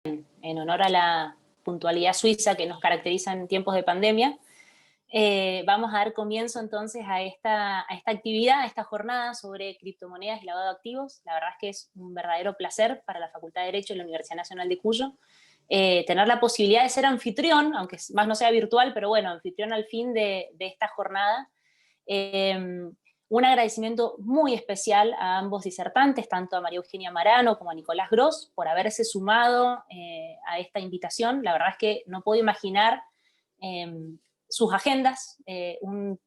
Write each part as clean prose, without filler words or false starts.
en honor a la puntualidad suiza que nos caracteriza en tiempos de pandemia, vamos a dar comienzo entonces a esta actividad, a esta jornada sobre criptomonedas y lavado de activos. La verdad es que es un verdadero placer para la Facultad de Derecho de la Universidad Nacional de Cuyo tener la posibilidad de ser anfitrión, aunque más no sea virtual, pero bueno, anfitrión al fin de esta jornada. Un agradecimiento muy especial a ambos disertantes, tanto a María Eugenia Marano como a Nicolás Gross, por haberse sumado a esta invitación. La verdad es que no puedo imaginar sus agendas. Un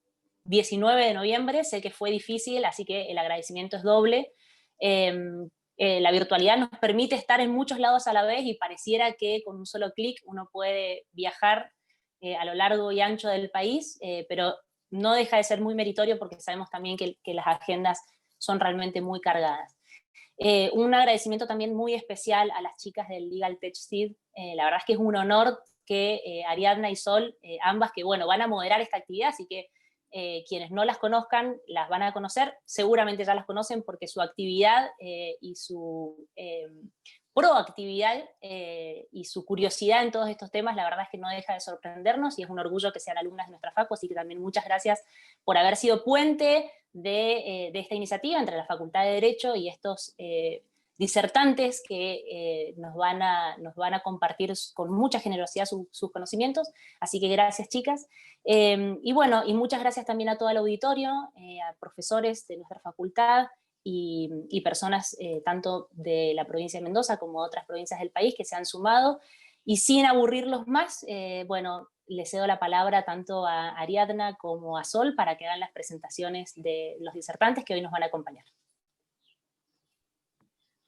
19 de noviembre, sé que fue difícil, así que el agradecimiento es doble. La virtualidad nos permite estar en muchos lados a la vez y pareciera que con un solo clic uno puede viajar a lo largo y ancho del país, pero no deja de ser muy meritorio porque sabemos también que las agendas son realmente muy cargadas. Un agradecimiento también muy especial a las chicas del Legal Tech Seed. La verdad es que es un honor que Ariadna y Sol, ambas que bueno, van a moderar esta actividad, así que quienes no las conozcan las van a conocer, seguramente ya las conocen porque su actividad y su proactividad y su curiosidad en todos estos temas, la verdad es que no deja de sorprendernos y es un orgullo que sean alumnas de nuestra facu, así que también muchas gracias por haber sido puente de esta iniciativa entre la Facultad de Derecho y estos disertantes que nos van a compartir con mucha generosidad sus conocimientos, así que gracias chicas. Y bueno, y muchas gracias también a todo el auditorio, a profesores de nuestra facultad, y personas tanto de la provincia de Mendoza como de otras provincias del país que se han sumado. Y sin aburrirlos más, bueno, le cedo la palabra tanto a Ariadna como a Sol para que hagan las presentaciones de los disertantes que hoy nos van a acompañar.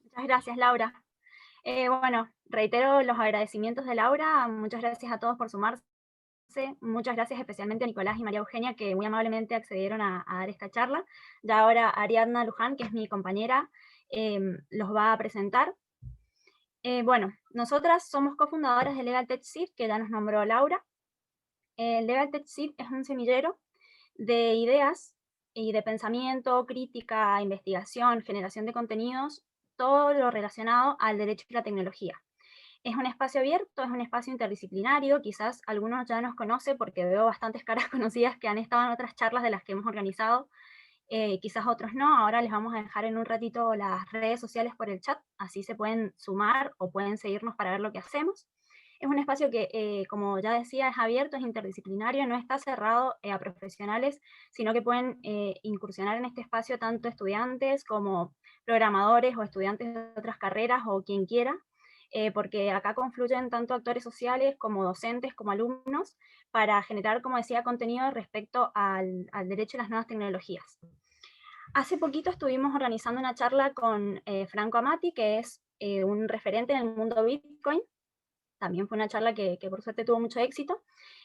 Muchas gracias, Laura. Bueno, reitero los agradecimientos de Laura. Muchas gracias a todos por sumarse. Muchas gracias especialmente a Nicolás y María Eugenia, que muy amablemente accedieron a dar esta charla. Ya ahora Ariadna Luján, que es mi compañera, los va a presentar. Bueno, nosotras somos cofundadoras de Legal Tech Seed, que ya nos nombró Laura. Legal Tech Seed es un semillero de ideas y de pensamiento, crítica, investigación, generación de contenidos, todo lo relacionado al derecho y la tecnología. Es un espacio abierto, es un espacio interdisciplinario, quizás algunos ya nos conocen porque veo bastantes caras conocidas que han estado en otras charlas de las que hemos organizado, quizás otros no. Ahora les vamos a dejar en un ratito las redes sociales por el chat, así se pueden sumar o pueden seguirnos para ver lo que hacemos. Es un espacio que, como ya decía, es abierto, es interdisciplinario, no está cerrado a profesionales, sino que pueden incursionar en este espacio tanto estudiantes como programadores o estudiantes de otras carreras o quien quiera, porque acá confluyen tanto actores sociales como docentes como alumnos para generar, como decía, contenido respecto al derecho a las nuevas tecnologías. Hace poquito estuvimos organizando una charla con Franco Amati, que es un referente en el mundo Bitcoin. También fue una charla que por suerte tuvo mucho éxito.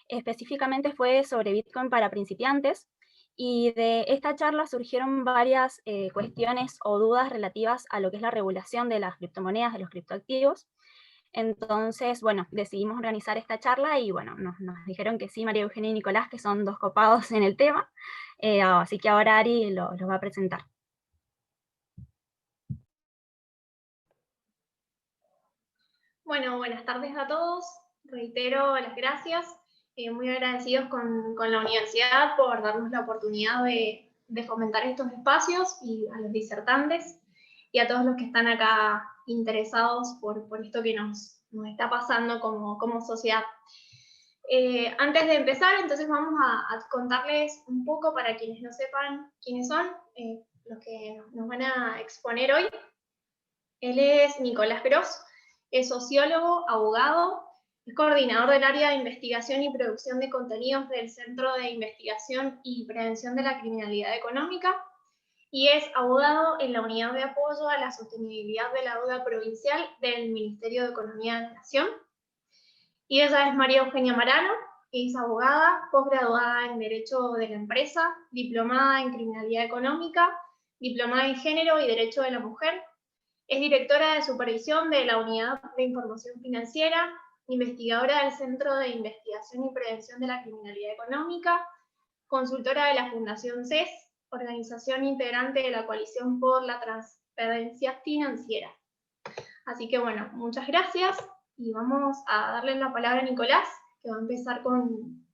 Específicamente fue sobre Bitcoin para principiantes, y de esta charla surgieron varias cuestiones o dudas relativas a lo que es la regulación de las criptomonedas, de los criptoactivos. Entonces, bueno, decidimos organizar esta charla y bueno, nos dijeron que sí, María Eugenia y Nicolás, que son dos copados en el tema, así que ahora Ari los va a presentar. Bueno, buenas tardes a todos. Reitero las gracias. Muy agradecidos con la universidad por darnos la oportunidad de fomentar estos espacios, y a los disertantes y a todos los que están acá interesados por esto que nos está pasando como sociedad. Antes de empezar, entonces vamos a contarles un poco para quienes no sepan quiénes son los que nos van a exponer hoy. Él es Nicolás Gross, es sociólogo, abogado, es coordinador del área de investigación y producción de contenidos del Centro de Investigación y Prevención de la Criminalidad Económica, y es abogado en la Unidad de Apoyo a la Sostenibilidad de la Deuda Provincial del Ministerio de Economía de la Nación. Y ella es María Eugenia Marano, que es abogada, posgraduada en Derecho de la Empresa, diplomada en Criminalidad Económica, diplomada en Género y Derecho de la Mujer. Es directora de supervisión de la Unidad de Información Financiera, investigadora del Centro de Investigación y Prevención de la Criminalidad Económica, consultora de la Fundación CES, organización integrante de la Coalición por la Transparencia Financiera. Así que bueno, muchas gracias Y vamos a darle la palabra a Nicolás, que va a empezar con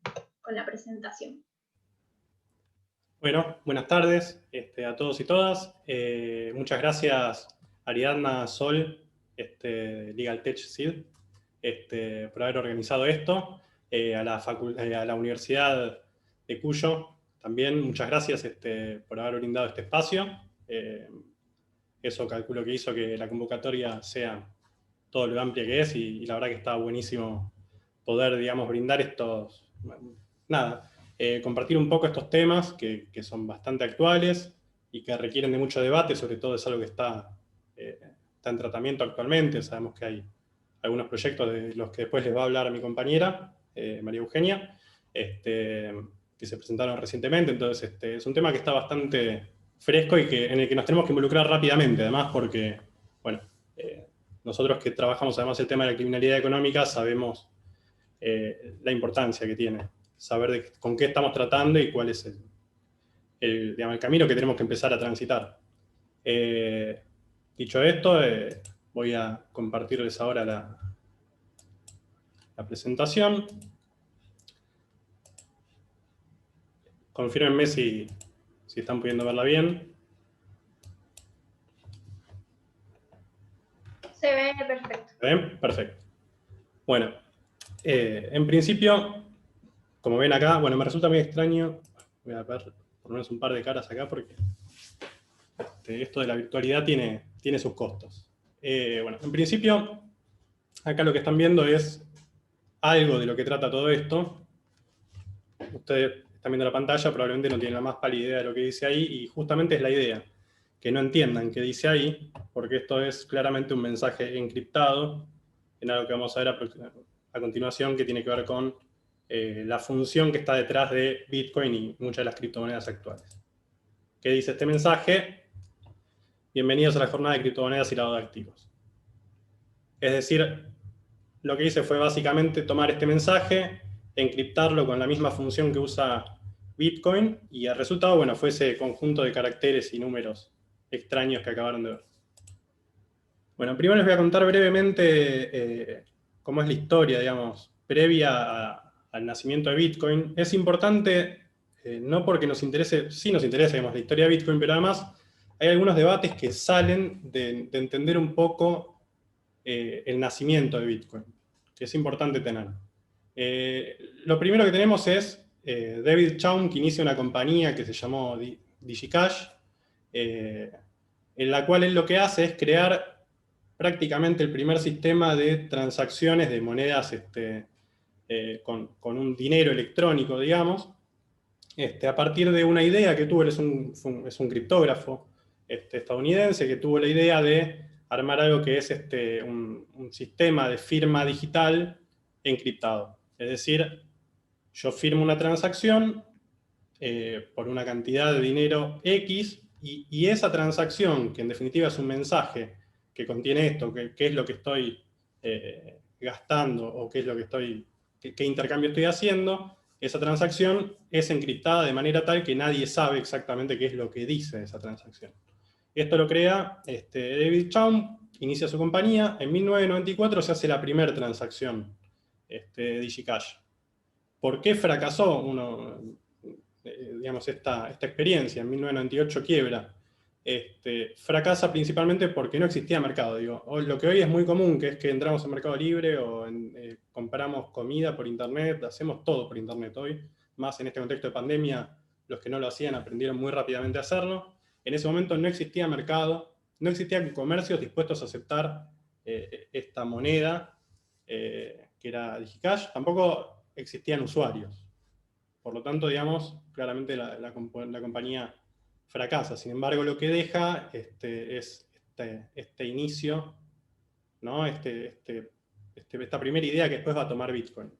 la presentación. Bueno, buenas tardes a todos y todas. Muchas gracias Ariadna Sol, Legal Tech SID, por haber organizado esto. A la Universidad de Cuyo también muchas gracias por haber brindado este espacio. Eso calculo que hizo que la convocatoria sea todo lo amplia que es, y la verdad que está buenísimo poder, digamos, brindar estos... Nada, compartir un poco estos temas que son bastante actuales y que requieren de mucho debate, sobre todo es algo que está en tratamiento actualmente. Sabemos que hay algunos proyectos de los que después les va a hablar mi compañera, María Eugenia, que se presentaron recientemente. Entonces es un tema que está bastante fresco y en el que nos tenemos que involucrar rápidamente, además porque, bueno, nosotros que trabajamos además el tema de la criminalidad económica sabemos la importancia que tiene saber con qué estamos tratando y cuál es el camino que tenemos que empezar a transitar. Dicho esto, voy a compartirles ahora la presentación. Confírmenme si están pudiendo verla bien. Se ve perfecto. ¿Se ven? Perfecto. Bueno, en principio, como ven acá, bueno, me resulta muy extraño, voy a ver por lo menos un par de caras acá porque esto de la virtualidad tiene sus costos. Bueno, en principio, acá lo que están viendo es algo de lo que trata todo esto. Ustedes están viendo la pantalla, probablemente no tienen la más pálida idea de lo que dice ahí, y justamente es la idea, que no entiendan qué dice ahí, porque esto es claramente un mensaje encriptado, en algo que vamos a ver a continuación, que tiene que ver con la función que está detrás de Bitcoin y muchas de las criptomonedas actuales. ¿Qué dice este mensaje? Bienvenidos a la jornada de criptomonedas y lavado de activos. Es decir, lo que hice fue básicamente tomar este mensaje, encriptarlo con la misma función que usa Bitcoin, y el resultado, bueno, fue ese conjunto de caracteres y números extraños que acabaron de ver. Bueno, primero les voy a contar brevemente cómo es la historia, digamos, previa al nacimiento de Bitcoin. Es importante, no porque nos interese, sí nos interesa, digamos, la historia de Bitcoin, pero además hay algunos debates que salen de entender un poco el nacimiento de Bitcoin, que es importante tener. Lo primero que tenemos es David Chaum, que inicia una compañía que se llamó DigiCash, en la cual él lo que hace es crear prácticamente el primer sistema de transacciones de monedas con un dinero electrónico, digamos, a partir de una idea que tuvo. Él es un criptógrafo estadounidense que tuvo la idea de armar algo que es un sistema de firma digital encriptado. Es decir, yo firmo una transacción por una cantidad de dinero X, y esa transacción, que en definitiva es un mensaje que contiene esto, qué es lo que estoy gastando, o qué es lo que qué intercambio estoy haciendo, esa transacción es encriptada de manera tal que nadie sabe exactamente qué es lo que dice esa transacción. Esto lo crea David Chaum, inicia su compañía. En 1994 se hace la primera transacción de DigiCash. ¿Por qué fracasó digamos, esta experiencia? En 1998 quiebra. Fracasa principalmente porque no existía mercado. Lo que hoy es muy común, que es que entramos en Mercado Libre o compramos comida por internet, hacemos todo por internet hoy, más en este contexto de pandemia. Los que no lo hacían aprendieron muy rápidamente a hacerlo. En ese momento no existía mercado, no existían comercios dispuestos a aceptar esta moneda, que era DigiCash. Tampoco existían usuarios. Por lo tanto, digamos, claramente la compañía fracasa. Sin embargo, lo que deja es este inicio, ¿no? Esta primera idea que después va a tomar Bitcoin,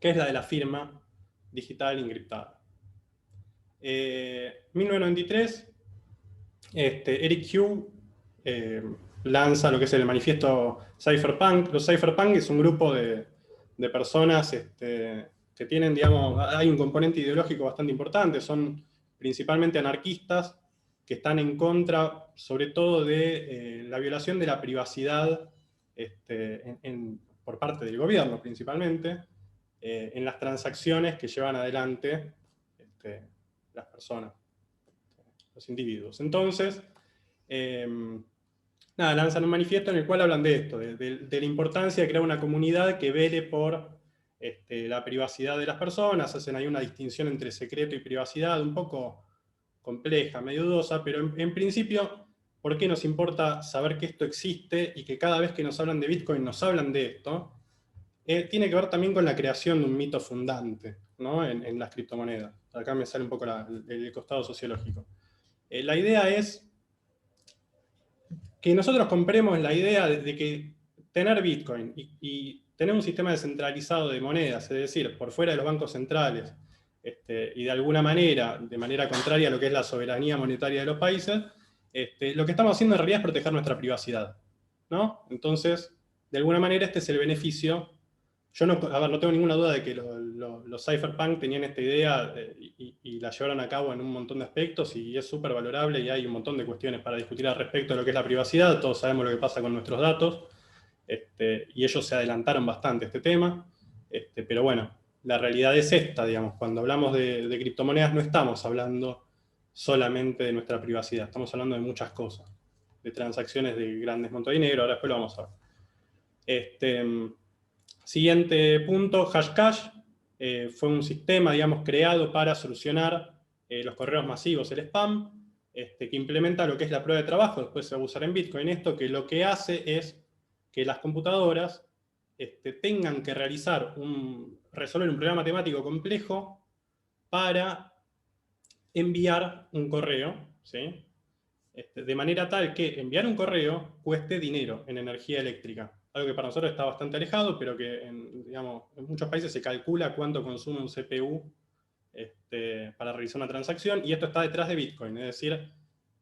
que es la de la firma digital encriptada. 1993, Eric Hugh lanza lo que es el manifiesto Cypherpunk. Los Cypherpunk es un grupo de personas que tienen, digamos, hay un componente ideológico bastante importante. Son principalmente anarquistas que están en contra, sobre todo, de la violación de la privacidad por parte del gobierno principalmente, en las transacciones que llevan adelante las personas, los individuos. Entonces, lanzan un manifiesto en el cual hablan de esto, de la importancia de crear una comunidad que vele por la privacidad de las personas. Hacen ahí una distinción entre secreto y privacidad, un poco compleja, medio dudosa, pero en principio, ¿por qué nos importa saber que esto existe y que cada vez que nos hablan de Bitcoin nos hablan de esto? Tiene que ver también con la creación de un mito fundante, ¿no? en las criptomonedas. Acá me sale un poco el costado sociológico. La idea es que nosotros compremos la idea de que tener Bitcoin y tener un sistema descentralizado de monedas, es decir, por fuera de los bancos centrales, y de alguna manera, de manera contraria a lo que es la soberanía monetaria de los países, lo que estamos haciendo en realidad es proteger nuestra privacidad, ¿no? Entonces, de alguna manera este es el beneficio. Yo no tengo ninguna duda de que los cypherpunk tenían esta idea y la llevaron a cabo en un montón de aspectos, y es súper valorable, y hay un montón de cuestiones para discutir al respecto de lo que es la privacidad. Todos sabemos lo que pasa con nuestros datos, y ellos se adelantaron bastante a este tema, pero bueno, la realidad es esta, digamos. Cuando hablamos de criptomonedas no estamos hablando solamente de nuestra privacidad, estamos hablando de muchas cosas, de transacciones de grandes montos de dinero. Ahora después lo vamos a ver. Siguiente punto, Hashcash. Fue un sistema, digamos, creado para solucionar los correos masivos, el spam, que implementa lo que es la prueba de trabajo. Después se va a usar en Bitcoin esto, que lo que hace es que las computadoras tengan que resolver un problema matemático complejo para enviar un correo, ¿sí? De manera tal que enviar un correo cueste dinero en energía eléctrica. Algo que para nosotros está bastante alejado, pero que en muchos países se calcula cuánto consume un CPU para realizar una transacción, y esto está detrás de Bitcoin, es decir,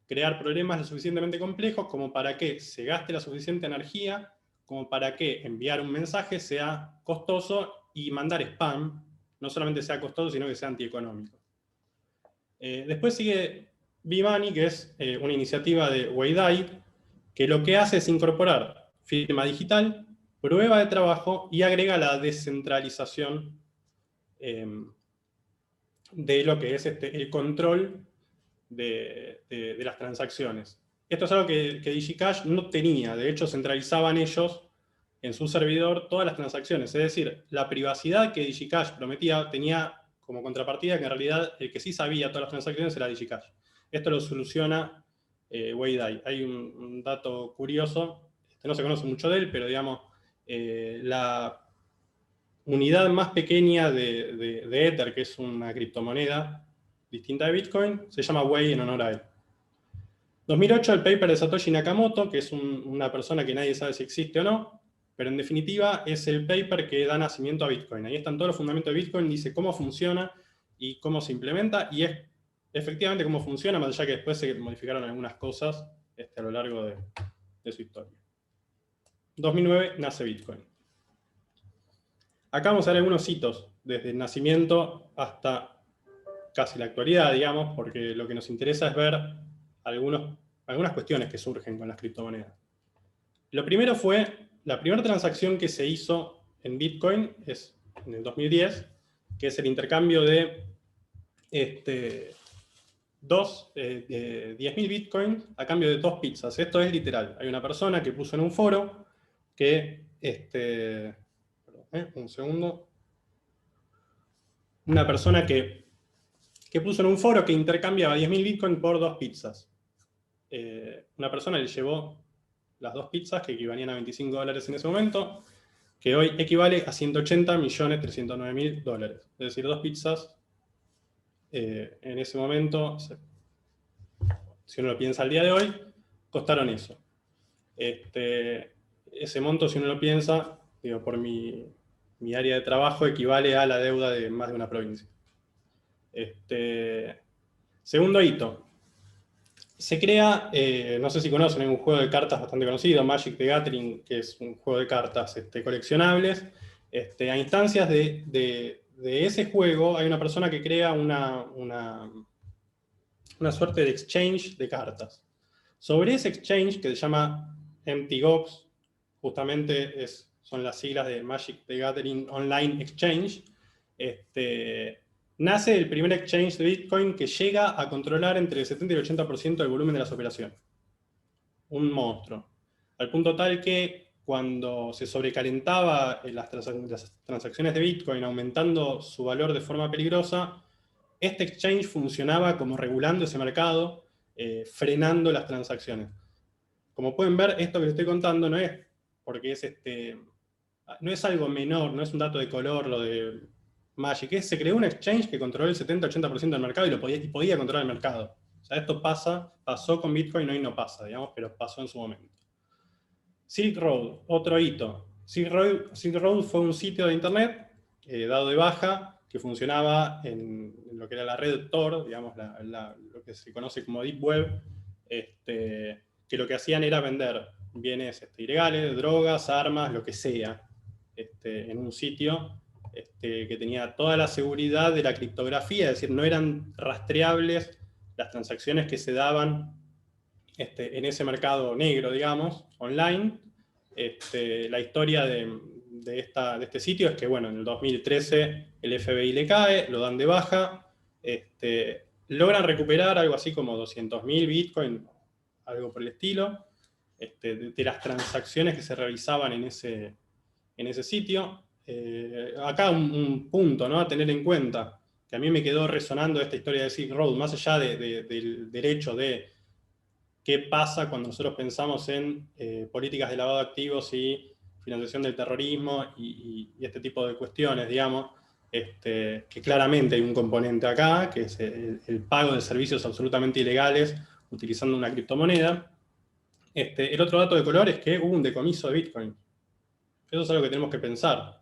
crear problemas lo suficientemente complejos como para que se gaste la suficiente energía, como para que enviar un mensaje sea costoso y mandar spam no solamente sea costoso, sino que sea antieconómico. Después sigue B-Money, que es una iniciativa de Weidai, que lo que hace es incorporar firma digital, prueba de trabajo, y agrega la descentralización de lo que es el control de las transacciones. Esto es algo que DigiCash no tenía. De hecho, centralizaban ellos en su servidor todas las transacciones. Es decir, la privacidad que DigiCash prometía tenía como contrapartida que en realidad el que sí sabía todas las transacciones era DigiCash. Esto lo soluciona Weidai. Hay un dato curioso, no se conoce mucho de él, pero digamos, la unidad más pequeña de Ether, que es una criptomoneda distinta de Bitcoin, se llama Wei en honor a él. 2008, el paper de Satoshi Nakamoto, que es una persona que nadie sabe si existe o no, pero en definitiva es el paper que da nacimiento a Bitcoin. Ahí están todos los fundamentos de Bitcoin, dice cómo funciona y cómo se implementa, y es efectivamente cómo funciona, más allá que después se modificaron algunas cosas a lo largo de su historia. 2009 nace Bitcoin. Acá vamos a ver algunos hitos, desde el nacimiento hasta casi la actualidad, digamos, porque lo que nos interesa es ver algunas cuestiones que surgen con las criptomonedas. Lo primero fue, la primera transacción que se hizo en Bitcoin es en el 2010, que es el intercambio de 10.000 Bitcoin a cambio de 2 pizzas. Esto es literal. Hay una persona que puso en un foro que, un segundo, una persona que puso en un foro que intercambiaba 10.000 Bitcoin por 2 pizzas. Una persona le llevó las 2 pizzas, que equivalían a $25 en ese momento, que hoy equivale a $180.309.000. Es decir, 2 pizzas en ese momento, si uno lo piensa al día de hoy, costaron eso. Ese monto, si uno lo piensa, digo, por mi área de trabajo, equivale a la deuda de más de una provincia. Segundo hito. Se crea, no sé si conocen, un juego de cartas bastante conocido, Magic the Gathering, que es un juego de cartas coleccionables. A instancias de ese juego hay una persona que crea una suerte de exchange de cartas. Sobre ese exchange, que se llama Empty Box, justamente son las siglas de Magic the Gathering Online Exchange. Nace el primer exchange de Bitcoin que llega a controlar entre el 70 y el 80% del volumen de las operaciones. Un monstruo. Al punto tal que cuando se sobrecalentaba las transacciones de Bitcoin, aumentando su valor de forma peligrosa, este exchange funcionaba como regulando ese mercado, frenando las transacciones. Como pueden ver, esto que les estoy contando no es porque no es algo menor, no es un dato de color lo de Magic, se creó un exchange que controló el 70-80% del mercado y podía controlar el mercado. O sea, esto pasó con Bitcoin, hoy no pasa, digamos, pero pasó en su momento. Silk Road, otro hito. Silk Road fue un sitio de internet dado de baja que funcionaba en lo que era la red Tor, digamos, lo que se conoce como Deep Web, que lo que hacían era vender bienes ilegales, drogas, armas, lo que sea, en un sitio que tenía toda la seguridad de la criptografía, es decir, no eran rastreables las transacciones que se daban en ese mercado negro, digamos, online. La historia de este sitio es que, bueno, en el 2013 el FBI le cae, lo dan de baja, logran recuperar algo así como 200.000 Bitcoin, algo por el estilo, de las transacciones que se realizaban en ese sitio. Acá un punto, ¿no?, a tener en cuenta, que a mí me quedó resonando esta historia de Silk Road, más allá del derecho de qué pasa cuando nosotros pensamos en políticas de lavado de activos y financiación del terrorismo y este tipo de cuestiones, digamos, que claramente hay un componente acá, que es el pago de servicios absolutamente ilegales utilizando una criptomoneda. El otro dato de color es que hubo un decomiso de Bitcoin. Eso es algo que tenemos que pensar.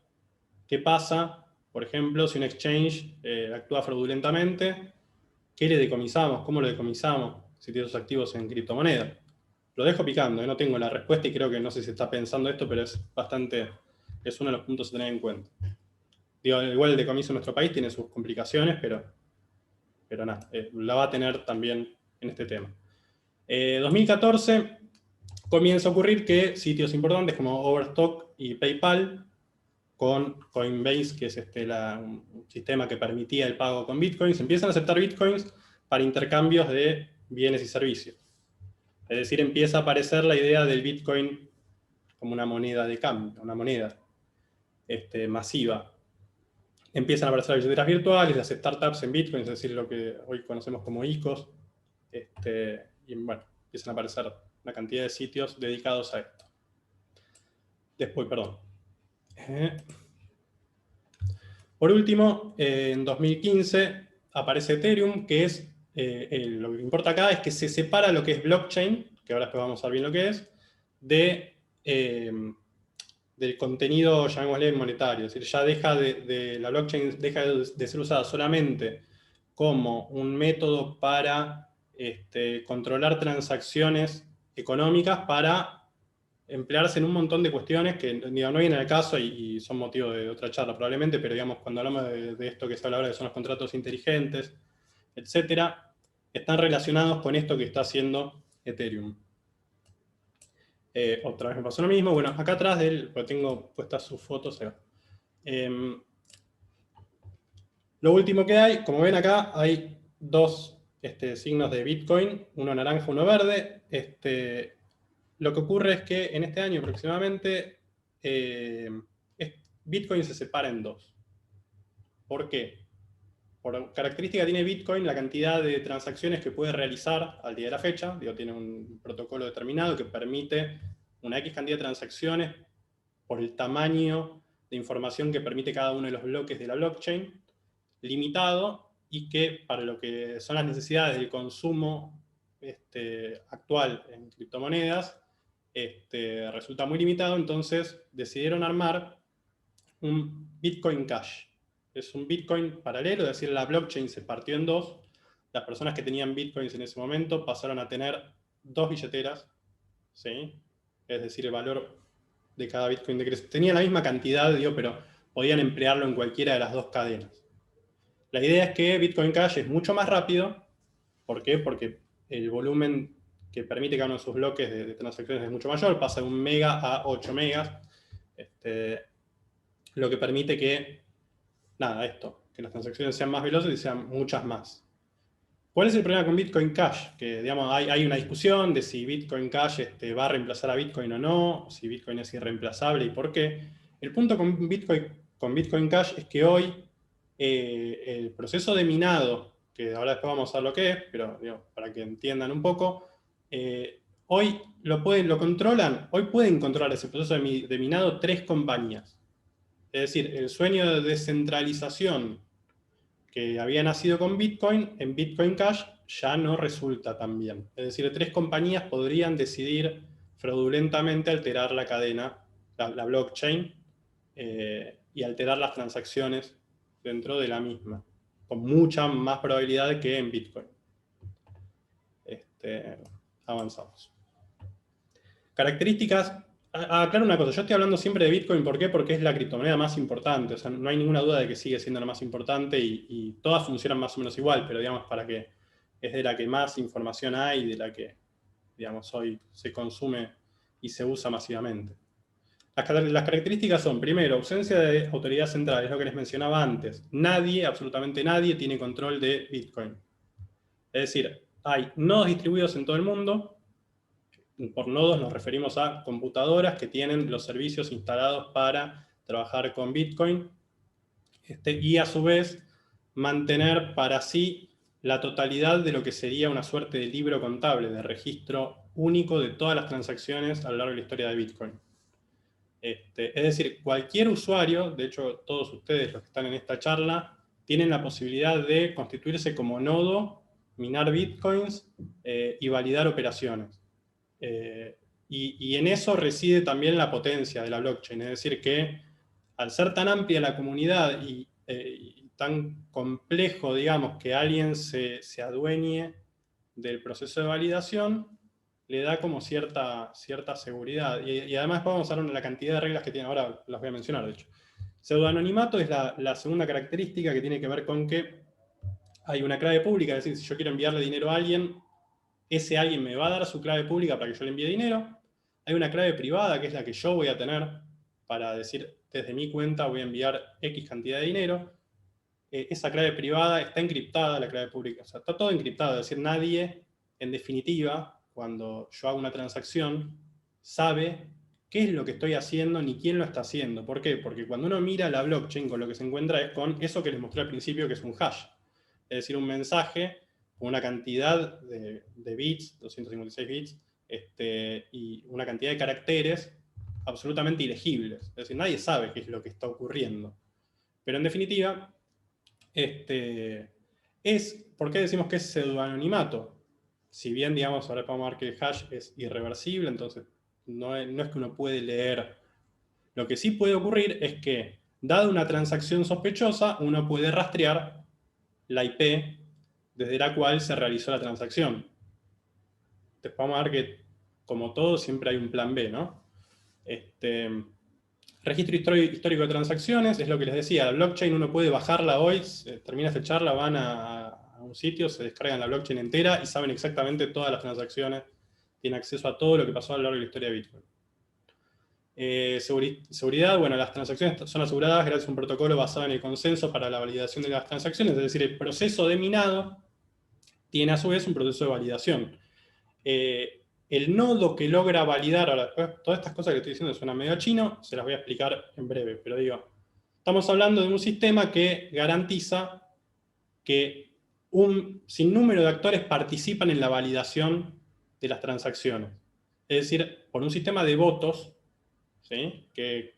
¿Qué pasa, por ejemplo, si un exchange actúa fraudulentamente? ¿Qué le decomisamos? ¿Cómo lo decomisamos? Si tiene sus activos en criptomonedas. Lo dejo picando, no tengo la respuesta y creo que no sé si se está pensando esto, pero es uno de los puntos a tener en cuenta. Digo, igual el decomiso en nuestro país tiene sus complicaciones, pero nada, la va a tener también en este tema. 2014 comienza a ocurrir que sitios importantes como Overstock y PayPal, con Coinbase, que es un sistema que permitía el pago con Bitcoins, empiezan a aceptar Bitcoins para intercambios de bienes y servicios. Es decir, empieza a aparecer la idea del Bitcoin como una moneda de cambio, una moneda masiva. Empiezan a aparecer las billeteras virtuales, las startups en Bitcoin, es decir, lo que hoy conocemos como ICOs, y bueno, empiezan a aparecer una cantidad de sitios dedicados a esto. Después, perdón. Por último, en 2015 aparece Ethereum, que es, lo que importa acá es que se separa lo que es blockchain, que ahora después vamos a ver bien lo que es, del contenido, llamémosle, monetario. Es decir, ya la blockchain deja de ser usada solamente como un método para controlar transacciones económicas, para emplearse en un montón de cuestiones que no vienen al caso y son motivo de otra charla probablemente, pero digamos, cuando hablamos de esto que se habla ahora, que son los contratos inteligentes, etcétera, están relacionados con esto que está haciendo Ethereum. Otra vez me pasó lo mismo. Bueno, acá atrás porque tengo puestas sus fotos. Lo último que hay, como ven acá, hay dos signos de Bitcoin, uno naranja, uno verde. Lo que ocurre es que en este año aproximadamente Bitcoin se separa en dos. ¿Por qué? Por característica tiene Bitcoin la cantidad de transacciones que puede realizar al día de la fecha. Digo, tiene un protocolo determinado que permite una X cantidad de transacciones por el tamaño de información que permite cada uno de los bloques de la blockchain, limitado, y que para lo que son las necesidades del consumo actual en criptomonedas, resulta muy limitado. Entonces decidieron armar un Bitcoin Cash. Es un Bitcoin paralelo, es decir, la blockchain se partió en dos. Las personas que tenían Bitcoins en ese momento pasaron a tener dos billeteras, ¿sí? Es decir, el valor de cada Bitcoin decrece. Tenían la misma cantidad, pero podían emplearlo en cualquiera de las dos cadenas. La idea es que Bitcoin Cash es mucho más rápido. ¿Por qué? Porque el volumen que permite cada uno de sus bloques de transacciones es mucho mayor, pasa de 1 mega a 8 megas, lo que permite que, nada, que las transacciones sean más veloces y sean muchas más. ¿Cuál es el problema con Bitcoin Cash? Que, digamos, hay una discusión de si Bitcoin Cash va a reemplazar a Bitcoin o no, si Bitcoin es irreemplazable y por qué. El punto con Bitcoin Cash es que hoy el proceso de minado, que ahora después vamos a ver lo que es, pero digamos, para que entiendan un poco, hoy lo controlan, hoy pueden controlar ese proceso de minado 3 compañías. Es decir, el sueño de descentralización que había nacido con Bitcoin, en Bitcoin Cash ya no resulta tan bien. Es decir, 3 compañías podrían decidir fraudulentamente alterar la cadena, la blockchain, y alterar las transacciones dentro de la misma, con mucha más probabilidad que en Bitcoin. Avanzamos. Características. Aclaro una cosa, yo estoy hablando siempre de Bitcoin, ¿por qué? Porque es la criptomoneda más importante, o sea, no hay ninguna duda de que sigue siendo la más importante y todas funcionan más o menos igual, pero digamos para que es de la que más información hay, de la que, digamos, hoy se consume y se usa masivamente. Las características son, primero, ausencia de autoridad central, es lo que les mencionaba antes. Nadie, absolutamente nadie, tiene control de Bitcoin. Es decir, hay nodos distribuidos en todo el mundo. Por nodos nos referimos a computadoras que tienen los servicios instalados para trabajar con Bitcoin y a su vez mantener para sí la totalidad de lo que sería una suerte de libro contable, de registro único de todas las transacciones a lo largo de la historia de Bitcoin. Es decir, cualquier usuario, de hecho todos ustedes los que están en esta charla, tienen la posibilidad de constituirse como nodo, minar Bitcoins y validar operaciones. Y en eso reside también la potencia de la blockchain, es decir que al ser tan amplia la comunidad y tan complejo, digamos, que alguien se adueñe del proceso de validación, le da como cierta seguridad. Y además vamos a ver la cantidad de reglas que tiene, ahora las voy a mencionar de hecho. Pseudoanonimato es la segunda característica que tiene que ver con que hay una clave pública, es decir, si yo quiero enviarle dinero a alguien, ese alguien me va a dar su clave pública para que yo le envíe dinero. Hay una clave privada que es la que yo voy a tener para decir, desde mi cuenta voy a enviar X cantidad de dinero. Esa clave privada está encriptada, la clave pública. O sea, está todo encriptado, es decir, nadie, en definitiva, cuando yo hago una transacción, sabe qué es lo que estoy haciendo ni quién lo está haciendo. ¿Por qué? Porque cuando uno mira la blockchain, con lo que se encuentra es con eso que les mostré al principio, que es un hash. Es decir, un mensaje con una cantidad de bits, 256 bits, y una cantidad de caracteres absolutamente ilegibles. Es decir, nadie sabe qué es lo que está ocurriendo. Pero en definitiva, ¿por qué decimos que es pseudoanonimato? Si bien, digamos, ahora podemos ver que el hash es irreversible, entonces no es que uno puede leer. Lo que sí puede ocurrir es que, dada una transacción sospechosa, uno puede rastrear la IP desde la cual se realizó la transacción. Después vamos a ver que, como todo, siempre hay un plan B, ¿no? Registro histórico de transacciones, es lo que les decía, la blockchain uno puede bajarla hoy, termina esta charla, van a un sitio, se descargan la blockchain entera y saben exactamente todas las transacciones, tienen acceso a todo lo que pasó a lo largo de la historia de Bitcoin. Seguridad, bueno, las transacciones son aseguradas gracias a un protocolo basado en el consenso para la validación de las transacciones, es decir, el proceso de minado tiene a su vez un proceso de validación. El nodo que logra validar, ahora después, todas estas cosas que estoy diciendo suenan medio chino, se las voy a explicar en breve, pero digo, estamos hablando de un sistema que garantiza que un sinnúmero de actores participan en la validación de las transacciones. Es decir, por un sistema de votos, ¿sí? que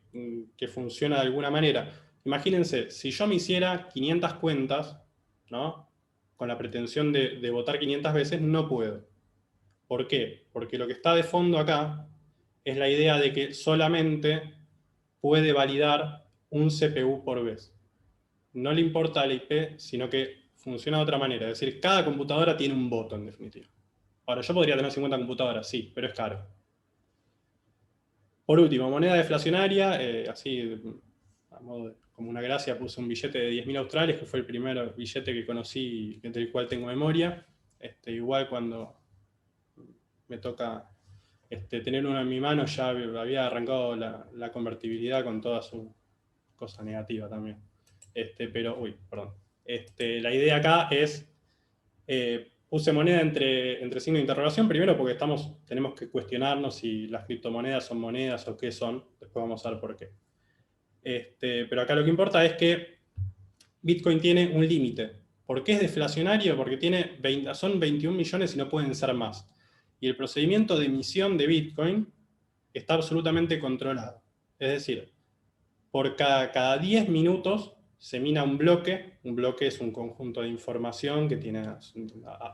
funciona de alguna manera. Imagínense, si yo me hiciera 500 cuentas, ¿no? Con la pretensión de votar 500 veces, no puedo. ¿Por qué? Porque lo que está de fondo acá es la idea de que solamente puede validar un CPU por vez. No le importa la IP, sino que funciona de otra manera. Es decir, cada computadora tiene un voto, en definitiva. Ahora, yo podría tener 50 computadoras, sí, pero es caro. Por último, moneda deflacionaria, así, como una gracia, puse un billete de 10.000 australes, que fue el primer billete que conocí, del cual tengo memoria. Igual cuando me toca tener uno en mi mano, ya había arrancado la convertibilidad con toda su cosa negativa también. Pero, uy, perdón. La idea acá es, puse moneda entre signo de interrogación, primero porque tenemos que cuestionarnos si las criptomonedas son monedas o qué son, después vamos a ver por qué. Pero acá lo que importa es que Bitcoin tiene un límite. ¿Por qué es deflacionario? Porque son 21 millones y no pueden ser más. Y el procedimiento de emisión de Bitcoin está absolutamente controlado. Es decir, por cada 10 minutos se mina un bloque. Un bloque es un conjunto de información que tiene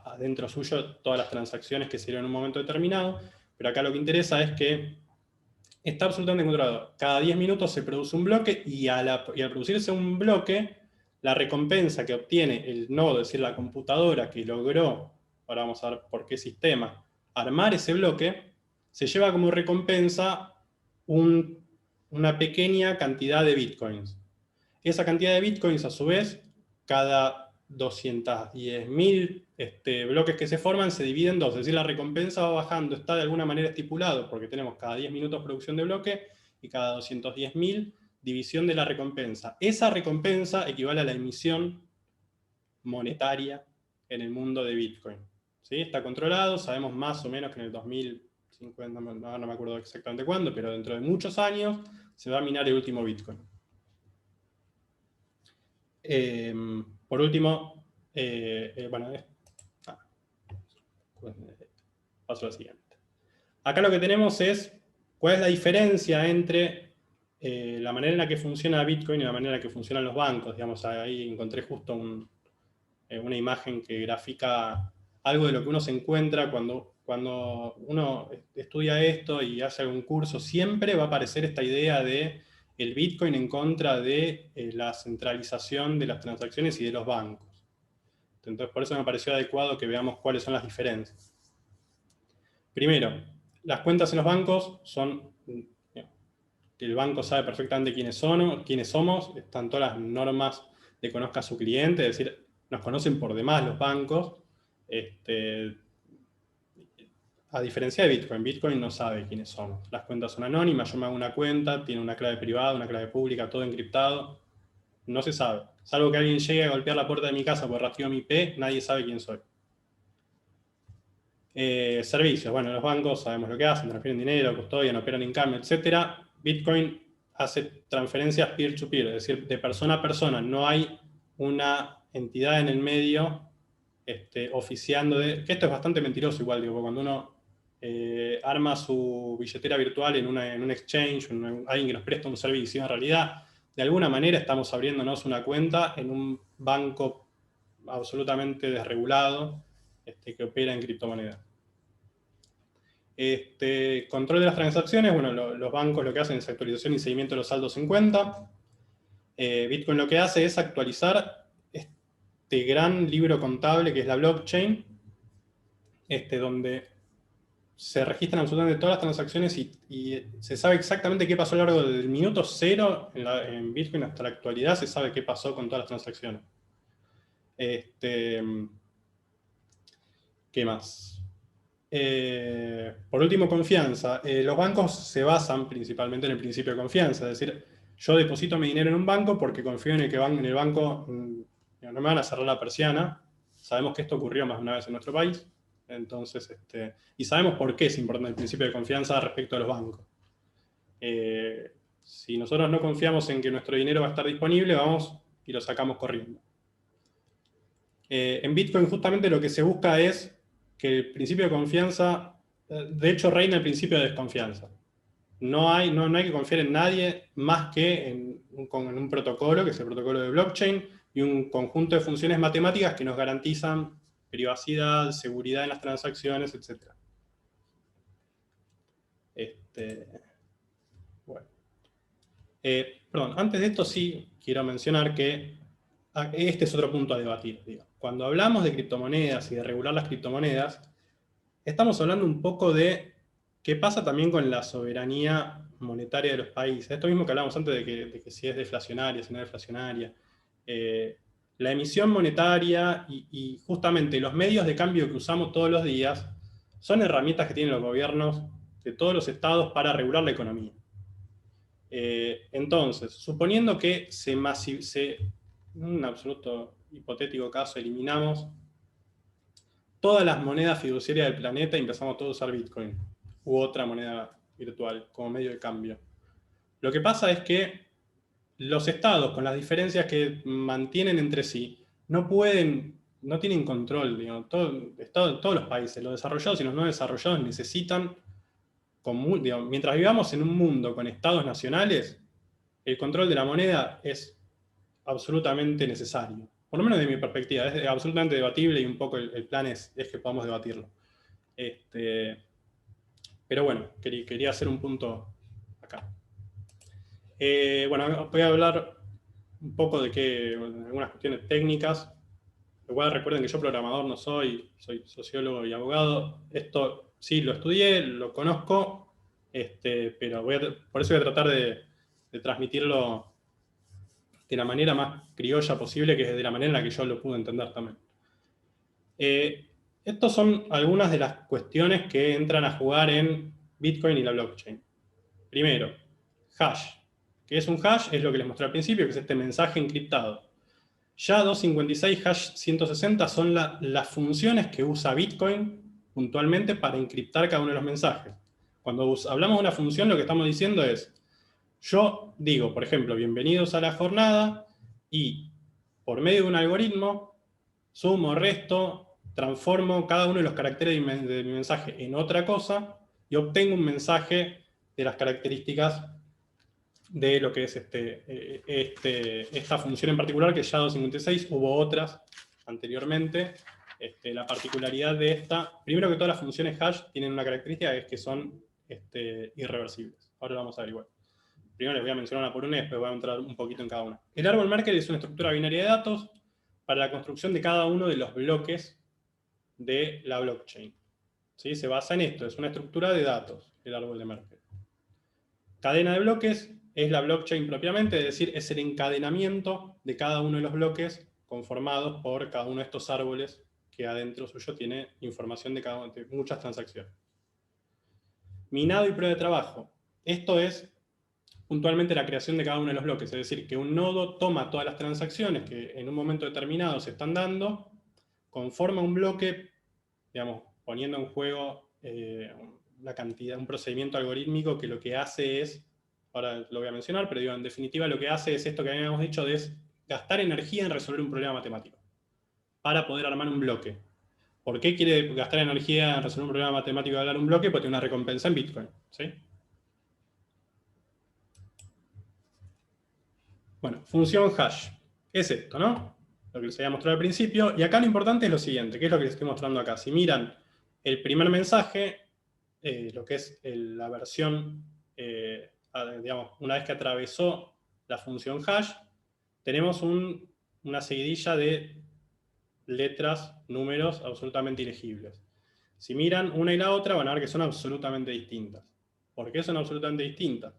adentro suyo todas las transacciones que se dieron en un momento determinado. Pero acá lo que interesa es que está absolutamente controlado. Cada 10 minutos se produce un bloque y al producirse un bloque, la recompensa que obtiene el nodo, es decir, la computadora que logró, ahora vamos a ver por qué sistema, armar ese bloque, se lleva como recompensa una pequeña cantidad de bitcoins. Esa cantidad de bitcoins, a su vez, cada 210.000 bloques que se forman se dividen en dos, es decir, la recompensa va bajando, está de alguna manera estipulado, porque tenemos cada 10 minutos producción de bloque y cada 210.000 división de la recompensa. Esa recompensa equivale a la emisión monetaria en el mundo de Bitcoin. ¿Sí? Está controlado, sabemos más o menos que en el 2050, no me acuerdo exactamente cuándo, pero dentro de muchos años se va a minar el último Bitcoin. Por último, paso a la siguiente. Acá lo que tenemos es cuál es la diferencia entre la manera en la que funciona Bitcoin y la manera en la que funcionan los bancos. Digamos, ahí encontré justo una imagen que grafica algo de lo que uno se encuentra cuando uno estudia esto y hace algún curso. Siempre va a aparecer esta idea de el Bitcoin en contra de la centralización de las transacciones y de los bancos. Entonces, por eso me pareció adecuado que veamos cuáles son las diferencias. Primero, las cuentas en los bancos son... El banco sabe perfectamente quiénes somos, están todas las normas de conozca a su cliente, es decir, nos conocen por demás los bancos. A diferencia de Bitcoin, Bitcoin no sabe quiénes somos. Las cuentas son anónimas, yo me hago una cuenta, tiene una clave privada, una clave pública, todo encriptado. No se sabe. Salvo que alguien llegue a golpear la puerta de mi casa por rastreó mi IP, nadie sabe quién soy. Servicios. Bueno, los bancos sabemos lo que hacen, transfieren dinero, custodian, operan en cambio, etc. Bitcoin hace transferencias peer-to-peer, es decir, de persona a persona. No hay una entidad en el medio oficiando que esto es bastante mentiroso igual, digo, cuando uno arma su billetera virtual en un exchange, alguien que nos presta un servicio, en realidad, de alguna manera estamos abriéndonos una cuenta en un banco absolutamente desregulado que opera en criptomonedas. Control de las transacciones, bueno, los bancos lo que hacen es actualización y seguimiento de los saldos en cuenta. Bitcoin lo que hace es actualizar este gran libro contable que es la blockchain, donde se registran absolutamente todas las transacciones y se sabe exactamente qué pasó a lo largo del minuto cero en Bitcoin hasta la actualidad, se sabe qué pasó con todas las transacciones. ¿Qué más? Por último, confianza. Los bancos se basan principalmente en el principio de confianza, es decir, yo deposito mi dinero en un banco porque confío en el banco no me van a cerrar la persiana. Sabemos que esto ocurrió más de una vez en nuestro país, entonces, y sabemos por qué es importante el principio de confianza respecto a los bancos. Si nosotros no confiamos en que nuestro dinero va a estar disponible, vamos y lo sacamos corriendo. En Bitcoin justamente lo que se busca es que el principio de confianza, de hecho reina el principio de desconfianza. No hay que confiar en nadie más que en un protocolo, que es el protocolo de blockchain, y un conjunto de funciones matemáticas que nos garantizan privacidad, seguridad en las transacciones, etc. Perdón, antes de esto sí quiero mencionar que este es otro punto a debatir. Digo. Cuando hablamos de criptomonedas y de regular las criptomonedas, estamos hablando un poco de qué pasa también con la soberanía monetaria de los países. Esto mismo que hablamos antes de que si es deflacionaria, si no es deflacionaria. La emisión monetaria y justamente los medios de cambio que usamos todos los días son herramientas que tienen los gobiernos de todos los estados para regular la economía. Entonces, suponiendo que en un absoluto hipotético caso, eliminamos todas las monedas fiduciarias del planeta y empezamos todos a usar Bitcoin u otra moneda virtual como medio de cambio. Lo que pasa es que los estados, con las diferencias que mantienen entre sí, no tienen control. Digamos, todos los países, los desarrollados y los no desarrollados, necesitan, mientras vivamos en un mundo con estados nacionales, el control de la moneda es absolutamente necesario. Por lo menos de mi perspectiva, es absolutamente debatible y un poco el plan es que podamos debatirlo. Pero bueno, quería hacer un punto acá. Bueno, voy a hablar un poco de algunas cuestiones técnicas. Igual recuerden que yo programador no soy sociólogo y abogado. Esto sí lo estudié, lo conozco, pero por eso voy a tratar de transmitirlo de la manera más criolla posible, que es de la manera en la que yo lo pude entender también. Estas son algunas de las cuestiones que entran a jugar en Bitcoin y la blockchain. Primero, hash. ¿Qué es un hash? Es lo que les mostré al principio, que es este mensaje encriptado. SHA-256, hash-160 son las funciones que usa Bitcoin puntualmente para encriptar cada uno de los mensajes. Cuando hablamos de una función, lo que estamos diciendo es, yo digo, por ejemplo, bienvenidos a la jornada, y por medio de un algoritmo, sumo, resto, transformo cada uno de los caracteres de mi mensaje en otra cosa, y obtengo un mensaje de las características de lo que es esta función en particular, que es SHA-256, hubo otras anteriormente. La particularidad de esta, primero que todas las funciones hash tienen una característica, es que son irreversibles. Ahora lo vamos a ver igual. Primero les voy a mencionar una por una y después voy a entrar un poquito en cada una. El árbol Merkle es una estructura binaria de datos para la construcción de cada uno de los bloques de la blockchain. ¿Sí? Se basa en esto, es una estructura de datos, el árbol de Merkle. Cadena de bloques es la blockchain propiamente, es decir, es el encadenamiento de cada uno de los bloques conformados por cada uno de estos árboles que adentro suyo tiene información de muchas transacciones. Minado y prueba de trabajo. Esto es puntualmente la creación de cada uno de los bloques, es decir, que un nodo toma todas las transacciones que en un momento determinado se están dando, conforma un bloque, digamos, poniendo en juego un procedimiento algorítmico que lo que hace es, ahora lo voy a mencionar, pero digo, en definitiva lo que hace es esto que habíamos dicho, es gastar energía en resolver un problema matemático, para poder armar un bloque. ¿Por qué quiere gastar energía en resolver un problema matemático de hablar un bloque? Porque tiene una recompensa en Bitcoin, ¿sí? Bueno, función hash. Es esto, ¿no? Lo que les había mostrado al principio. Y acá lo importante es lo siguiente, que es lo que les estoy mostrando acá. Si miran el primer mensaje, lo que es la versión, digamos, una vez que atravesó la función hash, tenemos una seguidilla de letras, números absolutamente ilegibles. Si miran una y la otra, van a ver que son absolutamente distintas. ¿Por qué son absolutamente distintas?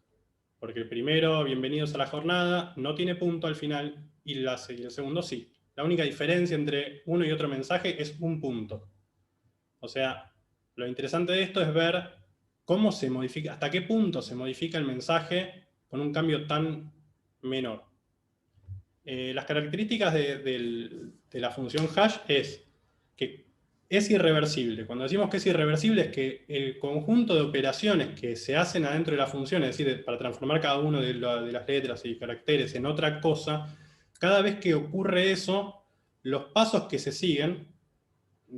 Porque el primero, bienvenidos a la jornada, no tiene punto al final, y el segundo sí. La única diferencia entre uno y otro mensaje es un punto. O sea, lo interesante de esto es ver cómo se modifica, hasta qué punto se modifica el mensaje con un cambio tan menor. Las características de la función hash es que es irreversible. Cuando decimos que es irreversible es que el conjunto de operaciones que se hacen adentro de la función, es decir, para transformar cada uno de las letras y caracteres en otra cosa, cada vez que ocurre eso, los pasos que se siguen,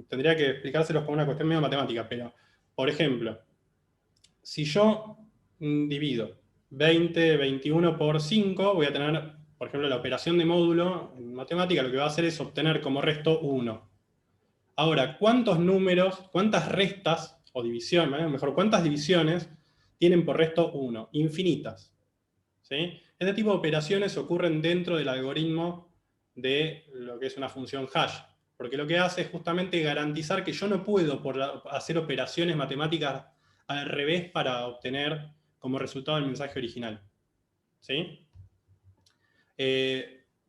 tendría que explicárselos como una cuestión medio matemática, pero, por ejemplo, si yo divido 21 por 5, voy a tener, por ejemplo, la operación de módulo en matemática, lo que va a hacer es obtener como resto 1. Ahora, ¿cuántos números, cuántas restas, o divisiones, mejor, cuántas divisiones tienen por resto 1? Infinitas. ¿Sí? Este tipo de operaciones ocurren dentro del algoritmo de lo que es una función hash, porque lo que hace es justamente garantizar que yo no puedo hacer operaciones matemáticas al revés para obtener como resultado el mensaje original. ¿Sí?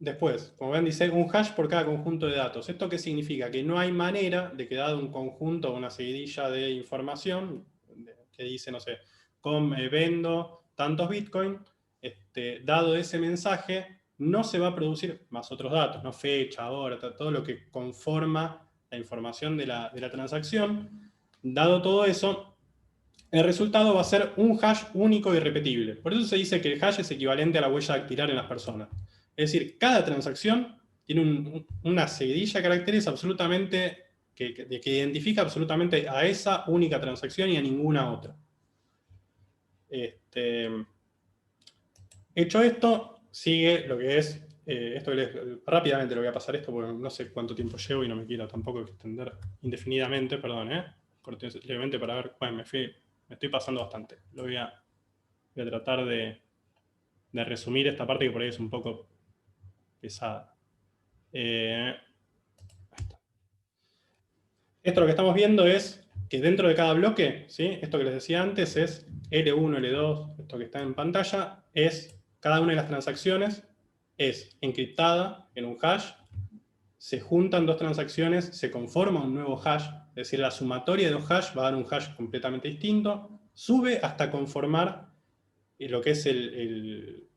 después, como ven, dice un hash por cada conjunto de datos. ¿Esto qué significa? Que no hay manera de que dado un conjunto o una seguidilla de información, que dice, no sé, vendo tantos Bitcoin, dado ese mensaje, no se va a producir más otros datos, ¿no? Fecha, hora, todo lo que conforma la información de la transacción. Dado todo eso, el resultado va a ser un hash único y repetible. Por eso se dice que el hash es equivalente a la huella dactilar en las personas. Es decir, cada transacción tiene una seguidilla de caracteres absolutamente que identifica absolutamente a esa única transacción y a ninguna otra. Hecho esto, sigue lo que es, rápidamente lo voy a pasar esto porque no sé cuánto tiempo llevo y no me quiero tampoco extender indefinidamente, perdón, corté levemente para ver, bueno, me estoy pasando bastante. Voy a tratar de resumir esta parte que por ahí es un poco pesada. Esto lo que estamos viendo es que dentro de cada bloque, ¿sí? Esto que les decía antes es L1, L2, esto que está en pantalla, es cada una de las transacciones es encriptada en un hash, se juntan dos transacciones, se conforma un nuevo hash, es decir, la sumatoria de dos hash va a dar un hash completamente distinto, sube hasta conformar lo que es el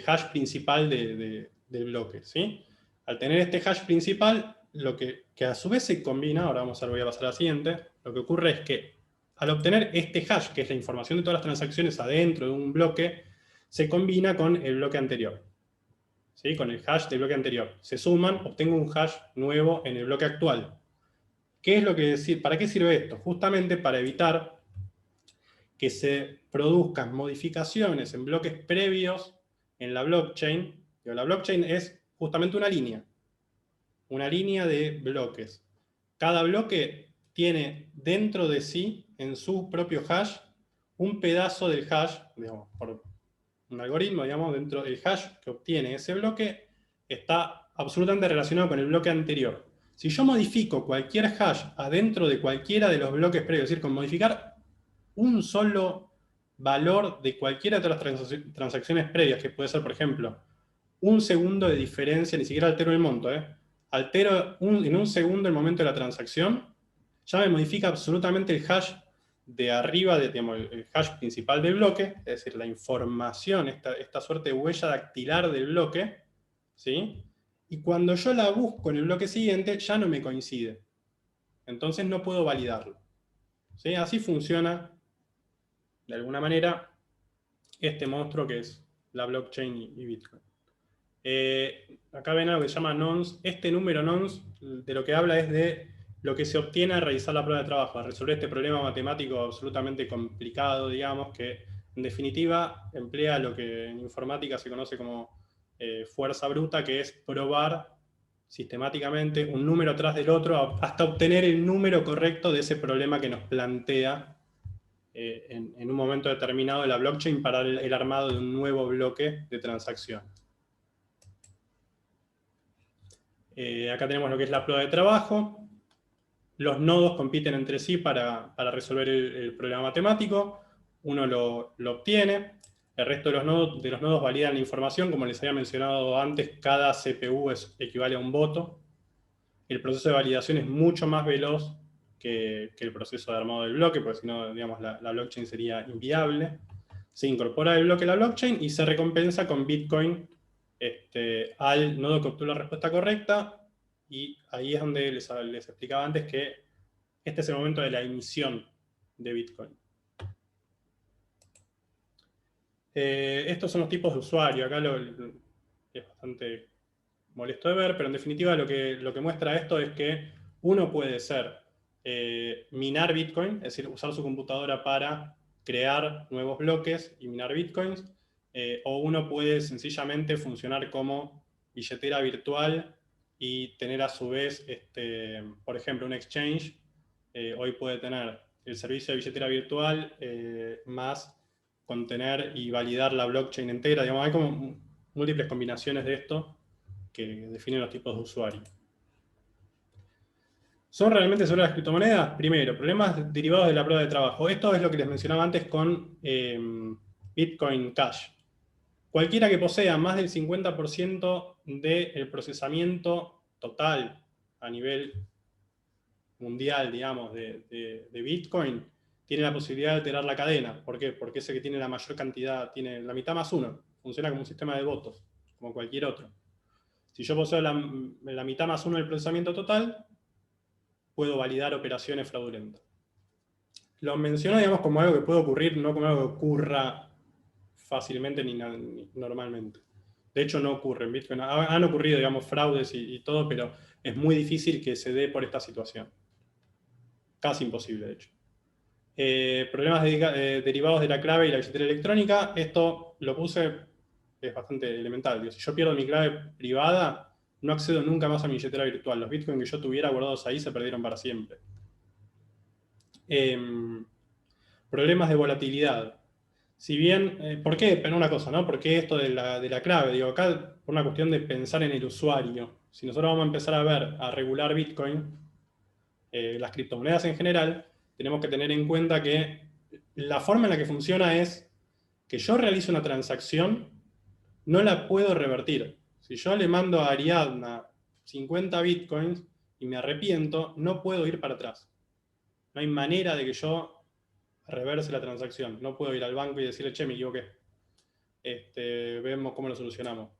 hash principal del bloque, ¿sí? Al tener este hash principal, lo que a su vez se combina, ahora voy a pasar a la siguiente, lo que ocurre es que al obtener este hash, que es la información de todas las transacciones adentro de un bloque, se combina con el bloque anterior, ¿sí? Con el hash del bloque anterior. Se suman, obtengo un hash nuevo en el bloque actual. ¿Qué es lo que decir? ¿Para qué sirve esto? Justamente para evitar que se produzcan modificaciones en bloques previos en la blockchain. La blockchain es justamente una línea de bloques. Cada bloque tiene dentro de sí, en su propio hash, un pedazo del hash, digamos, por un algoritmo, digamos, dentro del hash que obtiene ese bloque, está absolutamente relacionado con el bloque anterior. Si yo modifico cualquier hash adentro de cualquiera de los bloques previos, es decir, con modificar un solo valor de cualquiera de las transacciones previas, que puede ser, por ejemplo, un segundo de diferencia, ni siquiera altero el monto, altero en un segundo el momento de la transacción, ya me modifica absolutamente el hash de arriba, digamos, el hash principal del bloque, es decir, la información, esta suerte de huella dactilar del bloque, ¿sí? Y cuando yo la busco en el bloque siguiente, ya no me coincide. Entonces no puedo validarlo. ¿Sí? Así funciona, de alguna manera, este monstruo que es la blockchain y Bitcoin. Acá ven algo que se llama nonce. Este número nonce de lo que habla es de lo que se obtiene al realizar la prueba de trabajo, a resolver este problema matemático absolutamente complicado, digamos, que en definitiva emplea lo que en informática se conoce como fuerza bruta, que es probar sistemáticamente un número tras del otro hasta obtener el número correcto de ese problema que nos plantea en un momento determinado de la blockchain para el armado de un nuevo bloque de transacción. Acá tenemos lo que es la prueba de trabajo. Los nodos compiten entre sí para resolver el problema matemático. Uno lo obtiene. El resto de los nodos validan la información. Como les había mencionado antes, cada CPU equivale a un voto. El proceso de validación es mucho más veloz que el proceso de armado del bloque, porque si no, digamos, la blockchain sería inviable. Se incorpora el bloque a la blockchain y se recompensa con Bitcoin al nodo que obtuvo la respuesta correcta, y ahí es donde les explicaba antes que este es el momento de la emisión de Bitcoin. Estos son los tipos de usuario. Acá es bastante molesto de ver, pero en definitiva lo que muestra esto es que uno puede ser minar Bitcoin, es decir, usar su computadora para crear nuevos bloques y minar Bitcoins, o uno puede sencillamente funcionar como billetera virtual y tener a su vez, por ejemplo, un exchange. Hoy puede tener el servicio de billetera virtual más contener y validar la blockchain entera. Digamos, hay como múltiples combinaciones de esto que definen los tipos de usuario. ¿Son realmente sobre las criptomonedas? Primero, problemas derivados de la prueba de trabajo. Esto es lo que les mencionaba antes con Bitcoin Cash. cualquiera que posea más del 50% del procesamiento total a nivel mundial, digamos, de Bitcoin, tiene la posibilidad de alterar la cadena. ¿Por qué? Porque es el que tiene la mayor cantidad, tiene la mitad más uno. Funciona como un sistema de votos, como cualquier otro. Si yo poseo la mitad más uno del procesamiento total, puedo validar operaciones fraudulentas. Lo menciono, digamos, como algo que puede ocurrir, no como algo que ocurra fácilmente ni normalmente. De hecho, no ocurre en Bitcoin. Han ocurrido, digamos, fraudes y todo, pero es muy difícil que se dé por esta situación. Casi imposible, de hecho. Problemas derivados de la clave y la billetera electrónica. Esto lo puse, es bastante elemental. Si yo pierdo mi clave privada, no accedo nunca más a mi billetera virtual. Los bitcoins que yo tuviera guardados ahí se perdieron para siempre. Problemas de volatilidad. Si bien, ¿por qué? Pero una cosa, ¿no? ¿Por qué esto de la clave? Digo, acá por una cuestión de pensar en el usuario. Si nosotros vamos a empezar a regular Bitcoin, las criptomonedas en general, tenemos que tener en cuenta que la forma en la que funciona es que yo realizo una transacción, no la puedo revertir. Si yo le mando a Ariadna 50 bitcoins y me arrepiento, no puedo ir para atrás. No hay manera de que yo reverse la transacción. No puedo ir al banco y decirle, che, me equivoqué. Vemos cómo lo solucionamos.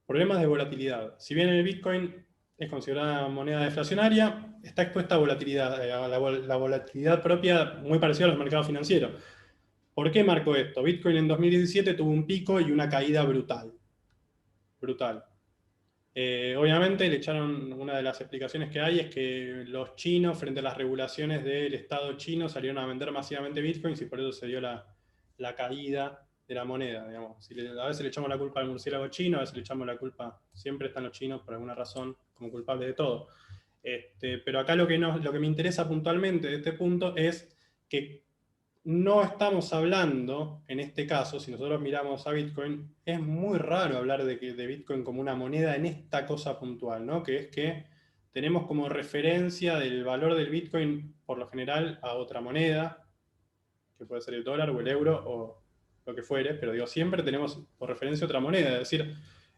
Problemas de volatilidad. Si bien el Bitcoin es considerada moneda deflacionaria, está expuesta a volatilidad, a la volatilidad propia muy parecida a los mercados financieros. ¿Por qué marco esto? Bitcoin en 2017 tuvo un pico y una caída brutal. Brutal. Obviamente le echaron, una de las explicaciones que hay es que los chinos, frente a las regulaciones del Estado chino, salieron a vender masivamente Bitcoins y por eso se dio la caída de la moneda, digamos. A veces le echamos la culpa al murciélago chino, a veces le echamos la culpa, siempre están los chinos por alguna razón como culpables de todo. Pero acá lo que me interesa puntualmente de este punto es que no estamos hablando, en este caso, si nosotros miramos a Bitcoin, es muy raro hablar de Bitcoin como una moneda en esta cosa puntual, ¿no? Que es que tenemos como referencia del valor del Bitcoin, por lo general, a otra moneda, que puede ser el dólar o el euro o lo que fuere, pero digo, siempre tenemos por referencia otra moneda, es decir,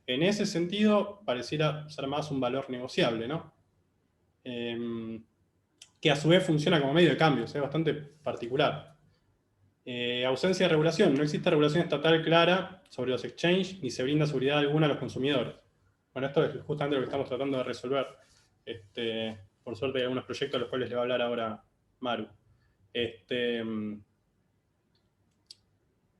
en ese sentido pareciera ser más un valor negociable, ¿no? Que a su vez funciona como medio de cambio, es bastante particular. Ausencia de regulación. No existe regulación estatal clara sobre los exchanges, ni se brinda seguridad alguna a los consumidores. Bueno, esto es justamente lo que estamos tratando de resolver. Por suerte hay algunos proyectos a los cuales le va a hablar ahora Maru.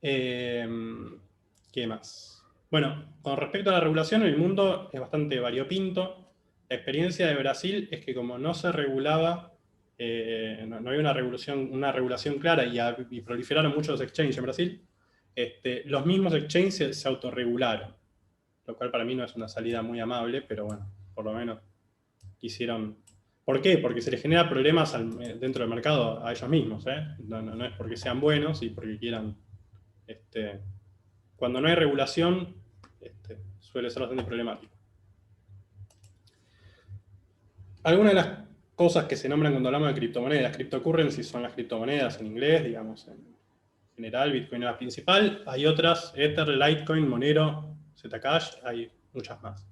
¿Qué más? Bueno, con respecto a la regulación, el mundo es bastante variopinto. La experiencia de Brasil es que como no se regulaba, no había una regulación clara y proliferaron muchos exchanges en Brasil, los mismos exchanges se autorregularon, lo cual para mí no es una salida muy amable, pero bueno, por lo menos quisieron. ¿Por qué? Porque se les genera problemas dentro del mercado a ellos mismos, ¿eh? No es porque sean buenos y porque quieran. Cuando no hay regulación, suele ser bastante problemático. Algunas de las cosas que se nombran cuando hablamos de criptomonedas, cryptocurrencies son las criptomonedas en inglés, digamos, en general, Bitcoin es la principal. Hay otras, Ether, Litecoin, Monero, Zcash, hay muchas más.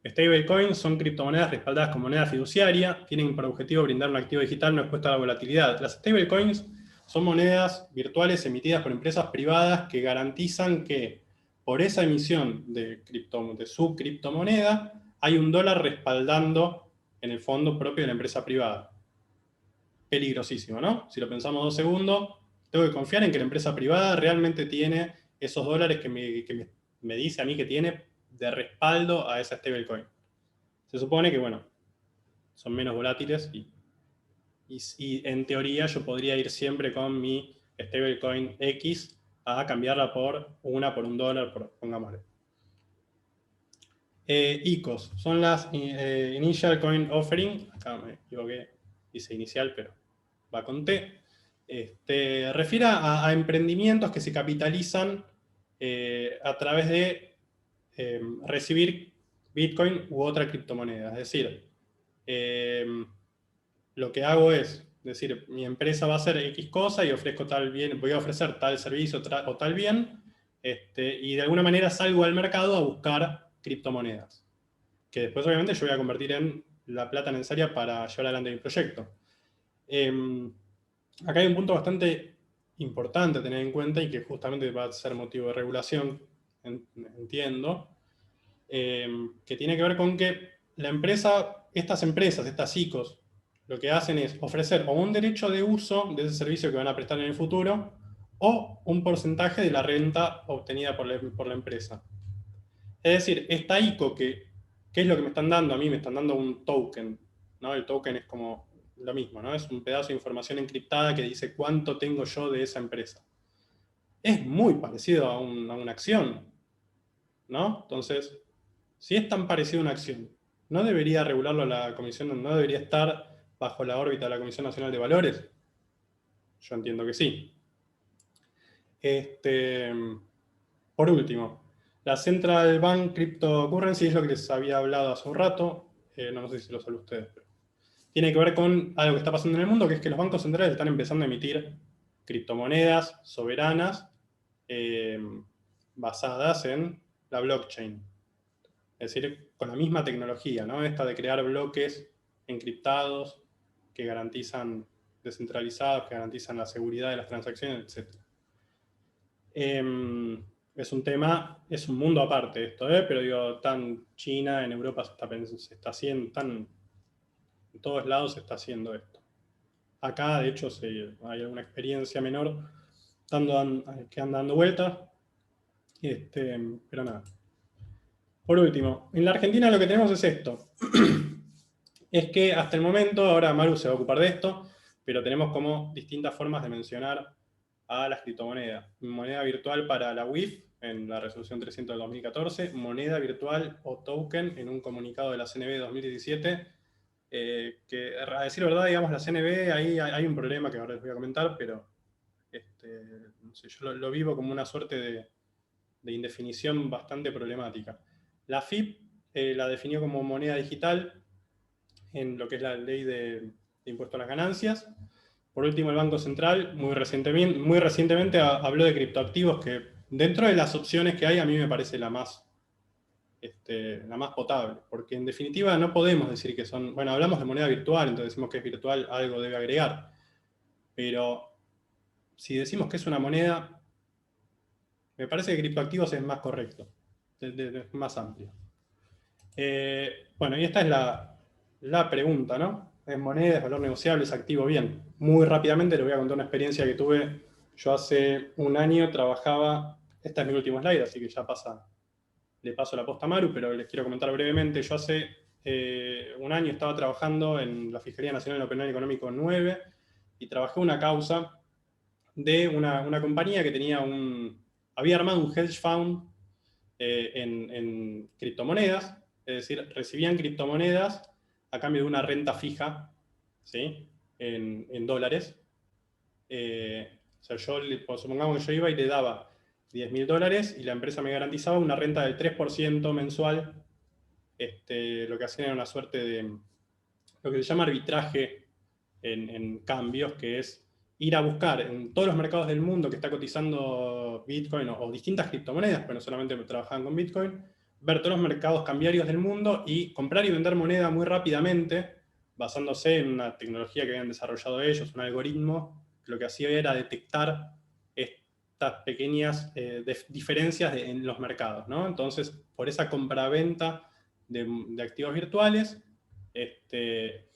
Stablecoins son criptomonedas respaldadas con moneda fiduciaria, tienen por objetivo brindar un activo digital no expuesto a la volatilidad. Las stablecoins son monedas virtuales emitidas por empresas privadas que garantizan que por esa emisión de su criptomoneda hay un dólar respaldando en el fondo propio de la empresa privada. Peligrosísimo, ¿no? Si lo pensamos 2 segundos, tengo que confiar en que la empresa privada realmente tiene esos dólares que me dice a mí que tiene de respaldo a esa stablecoin. Se supone que, bueno, son menos volátiles y en teoría yo podría ir siempre con mi stablecoin X a cambiarla por un dólar, pongámosle. ICOs son las Initial Coin Offering. Acá me equivoqué, dice inicial, pero va con T. Refiere a emprendimientos que se capitalizan a través de recibir Bitcoin u otra criptomoneda. Es decir, lo que hago es decir, mi empresa va a hacer X cosa y ofrezco tal bien, voy a ofrecer tal servicio o tal bien, y de alguna manera salgo al mercado a buscar criptomonedas, que después obviamente yo voy a convertir en la plata necesaria para llevar adelante mi proyecto. Acá hay un punto bastante importante a tener en cuenta y que justamente va a ser motivo de regulación, entiendo, que tiene que ver con que estas empresas, estas ICOs, lo que hacen es ofrecer o un derecho de uso de ese servicio que van a prestar en el futuro, o un porcentaje de la renta obtenida por la empresa. Es decir, esta ICO, ¿qué es lo que me están dando a mí? Me están dando un token, ¿no? El token es como lo mismo, ¿no? Es un pedazo de información encriptada que dice cuánto tengo yo de esa empresa. Es muy parecido a una acción, ¿no? Entonces, si es tan parecido a una acción, ¿no debería regularlo la Comisión, no debería estar bajo la órbita de la Comisión Nacional de Valores? Yo entiendo que sí. Por último, la Central Bank Cryptocurrency es lo que les había hablado hace un rato, no sé si lo saben ustedes, pero tiene que ver con algo que está pasando en el mundo, que es que los bancos centrales están empezando a emitir criptomonedas soberanas basadas en la blockchain. Es decir, con la misma tecnología, ¿no? Esta de crear bloques encriptados que garantizan, descentralizados, que garantizan la seguridad de las transacciones, etc. Es un tema, es un mundo aparte esto, pero digo, China, en Europa se está haciendo, en todos lados se está haciendo esto. Acá, de hecho, hay alguna experiencia menor que anda dando vueltas, pero nada. Por último, en la Argentina lo que tenemos es esto. Es que hasta el momento, ahora Maru se va a ocupar de esto, pero tenemos como distintas formas de mencionar a las criptomonedas. Moneda virtual para la UIF, en la resolución 300 del 2014, moneda virtual o token en un comunicado de la CNB 2017, que a decir verdad, digamos, la CNB, ahí hay un problema que ahora les voy a comentar, pero no sé, yo lo vivo como una suerte de indefinición bastante problemática. La FIP la definió como moneda digital en lo que es la ley de impuesto a las ganancias. Por último, el Banco Central muy recientemente habló de criptoactivos, que dentro de las opciones que hay a mí me parece la más potable, porque en definitiva no podemos decir que son, bueno, hablamos de moneda virtual, entonces decimos que es virtual, algo debe agregar, pero si decimos que es una moneda, me parece que criptoactivos es más correcto, es más amplio. Bueno, y esta es la pregunta, ¿no? ¿Es moneda, es valor negociable, es activo? Bien, muy rápidamente les voy a contar una experiencia que tuve. Yo hace un año trabajaba, esta es mi último slide, así que ya le paso la posta a Maru, pero les quiero comentar brevemente. Yo hace un año estaba trabajando en la Fiscalía Nacional de Penal Económico 9 y trabajé una causa de una compañía que había armado un hedge fund en criptomonedas, es decir, recibían criptomonedas a cambio de una renta fija, ¿sí? en dólares. O sea, supongamos que yo iba y le daba $10.000 y la empresa me garantizaba una renta del 3% mensual. Lo que hacían era una suerte de lo que se llama arbitraje en cambios, que es ir a buscar en todos los mercados del mundo que está cotizando Bitcoin o distintas criptomonedas, pero no solamente trabajaban con Bitcoin, ver todos los mercados cambiarios del mundo y comprar y vender moneda muy rápidamente, basándose en una tecnología que habían desarrollado ellos, un algoritmo que lo que hacía era detectar estas pequeñas diferencias en los mercados, ¿no? Entonces, por esa compraventa de activos virtuales,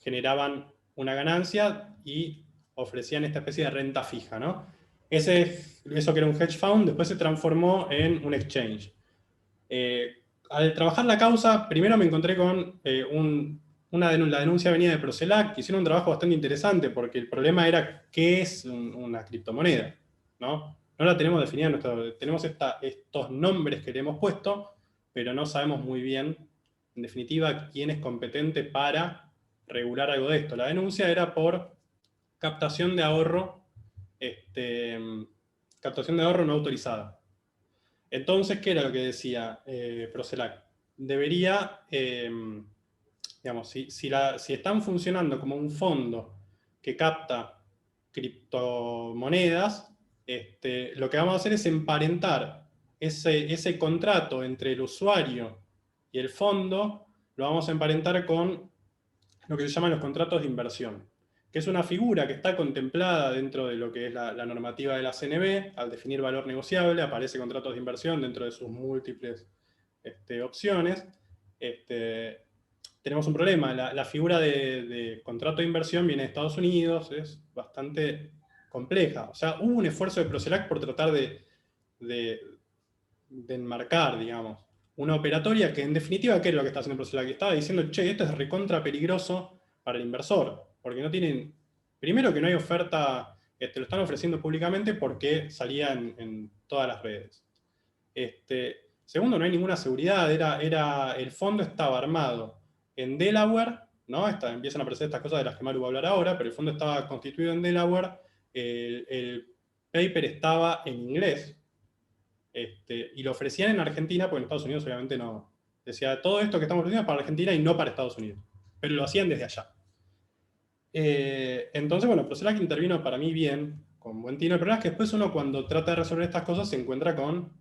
generaban una ganancia y ofrecían esta especie de renta fija, ¿no? Eso que era un hedge fund, después se transformó en un exchange. Al trabajar la causa, primero me encontré con la denuncia venía de Procelac, que hicieron un trabajo bastante interesante, porque el problema era qué es una criptomoneda, ¿no? No la tenemos definida, tenemos estos nombres que le hemos puesto, pero no sabemos muy bien, en definitiva, quién es competente para regular algo de esto. La denuncia era por captación de ahorro no autorizada. Entonces, ¿qué era lo que decía Procelac? Debería, digamos, si están funcionando como un fondo que capta criptomonedas, lo que vamos a hacer es emparentar ese contrato entre el usuario y el fondo lo vamos a emparentar con lo que se llaman los contratos de inversión, que es una figura que está contemplada dentro de lo que es la normativa de la CNB. Al definir valor negociable aparece contratos de inversión dentro de sus múltiples opciones. Tenemos un problema, la figura de contrato de inversión viene de Estados Unidos, es bastante compleja. O sea, hubo un esfuerzo de Procelac por tratar de enmarcar, digamos, una operatoria que en definitiva, ¿qué es lo que está haciendo Procelac? Estaba diciendo, che, esto es recontra peligroso para el inversor, porque no tienen, primero que no hay oferta, lo están ofreciendo públicamente porque salía en todas las redes. Segundo, no hay ninguna seguridad, el fondo estaba armado en Delaware, ¿no? Empiezan a aparecer estas cosas de las que Maru va a hablar ahora, pero el fondo estaba constituido en Delaware, el paper estaba en inglés, y lo ofrecían en Argentina, porque en Estados Unidos obviamente no. Decía, todo esto que estamos ofreciendo es para Argentina y no para Estados Unidos. Pero lo hacían desde allá. Entonces, bueno, Procelac intervino para mí bien, con buen tino. El problema es que después uno cuando trata de resolver estas cosas se encuentra con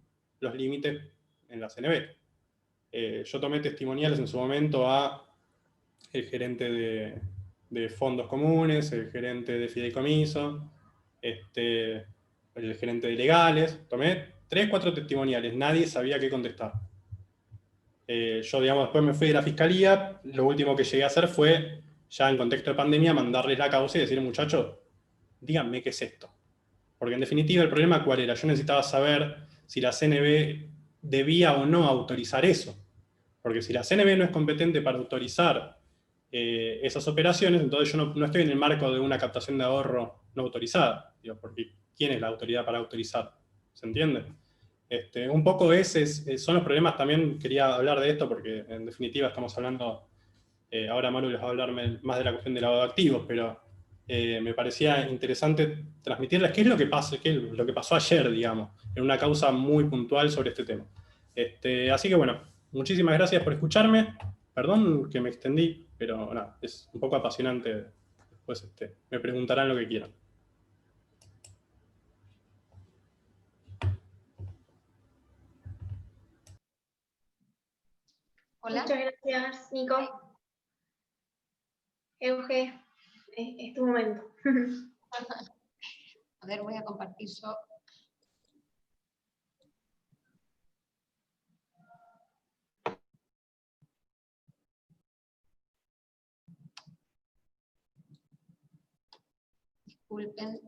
los límites en la CNB. Yo tomé testimoniales en su momento a el gerente de fondos comunes, el gerente de fideicomiso, el gerente de legales. Tomé 3, 4 testimoniales, nadie sabía qué contestar. Yo, digamos, después me fui de la fiscalía, lo último que llegué a hacer fue, ya en contexto de pandemia, mandarles la causa y decir, muchachos, díganme qué es esto. Porque en definitiva el problema ¿cuál era? Yo necesitaba saber si la CNB debía o no autorizar eso. Porque si la CNB no es competente para autorizar esas operaciones, entonces yo no estoy en el marco de una captación de ahorro no autorizada. Digo, porque ¿quién es la autoridad para autorizar? ¿Se entiende? Un poco son los problemas. También quería hablar de esto porque en definitiva estamos hablando, ahora Maru les va a hablar más de la cuestión del lavado de activos, pero me parecía interesante transmitirles qué es lo que pasó ayer, digamos, en una causa muy puntual sobre este tema. Así que bueno, muchísimas gracias por escucharme. Perdón que me extendí, pero nada, es un poco apasionante. Después me preguntarán lo que quieran. Hola. Muchas gracias, Nico. Euge, es tu momento. A ver, voy a compartir yo. Disculpen.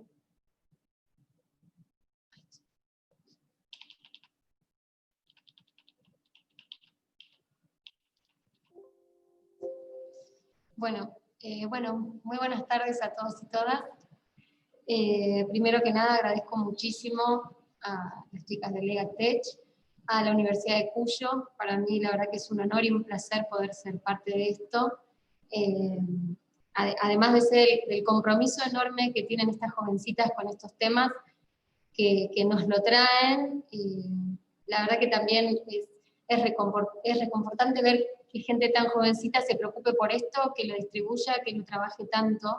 Bueno, muy buenas tardes a todos y todas. Primero que nada agradezco muchísimo a las chicas de Legatech, a la Universidad de Cuyo. Para mí la verdad que es un honor y un placer poder ser parte de esto. Además de ser del compromiso enorme que tienen estas jovencitas con estos temas, que nos lo traen, la verdad que también es reconfortante ver que gente tan jovencita se preocupe por esto, que lo distribuya, que lo trabaje tanto,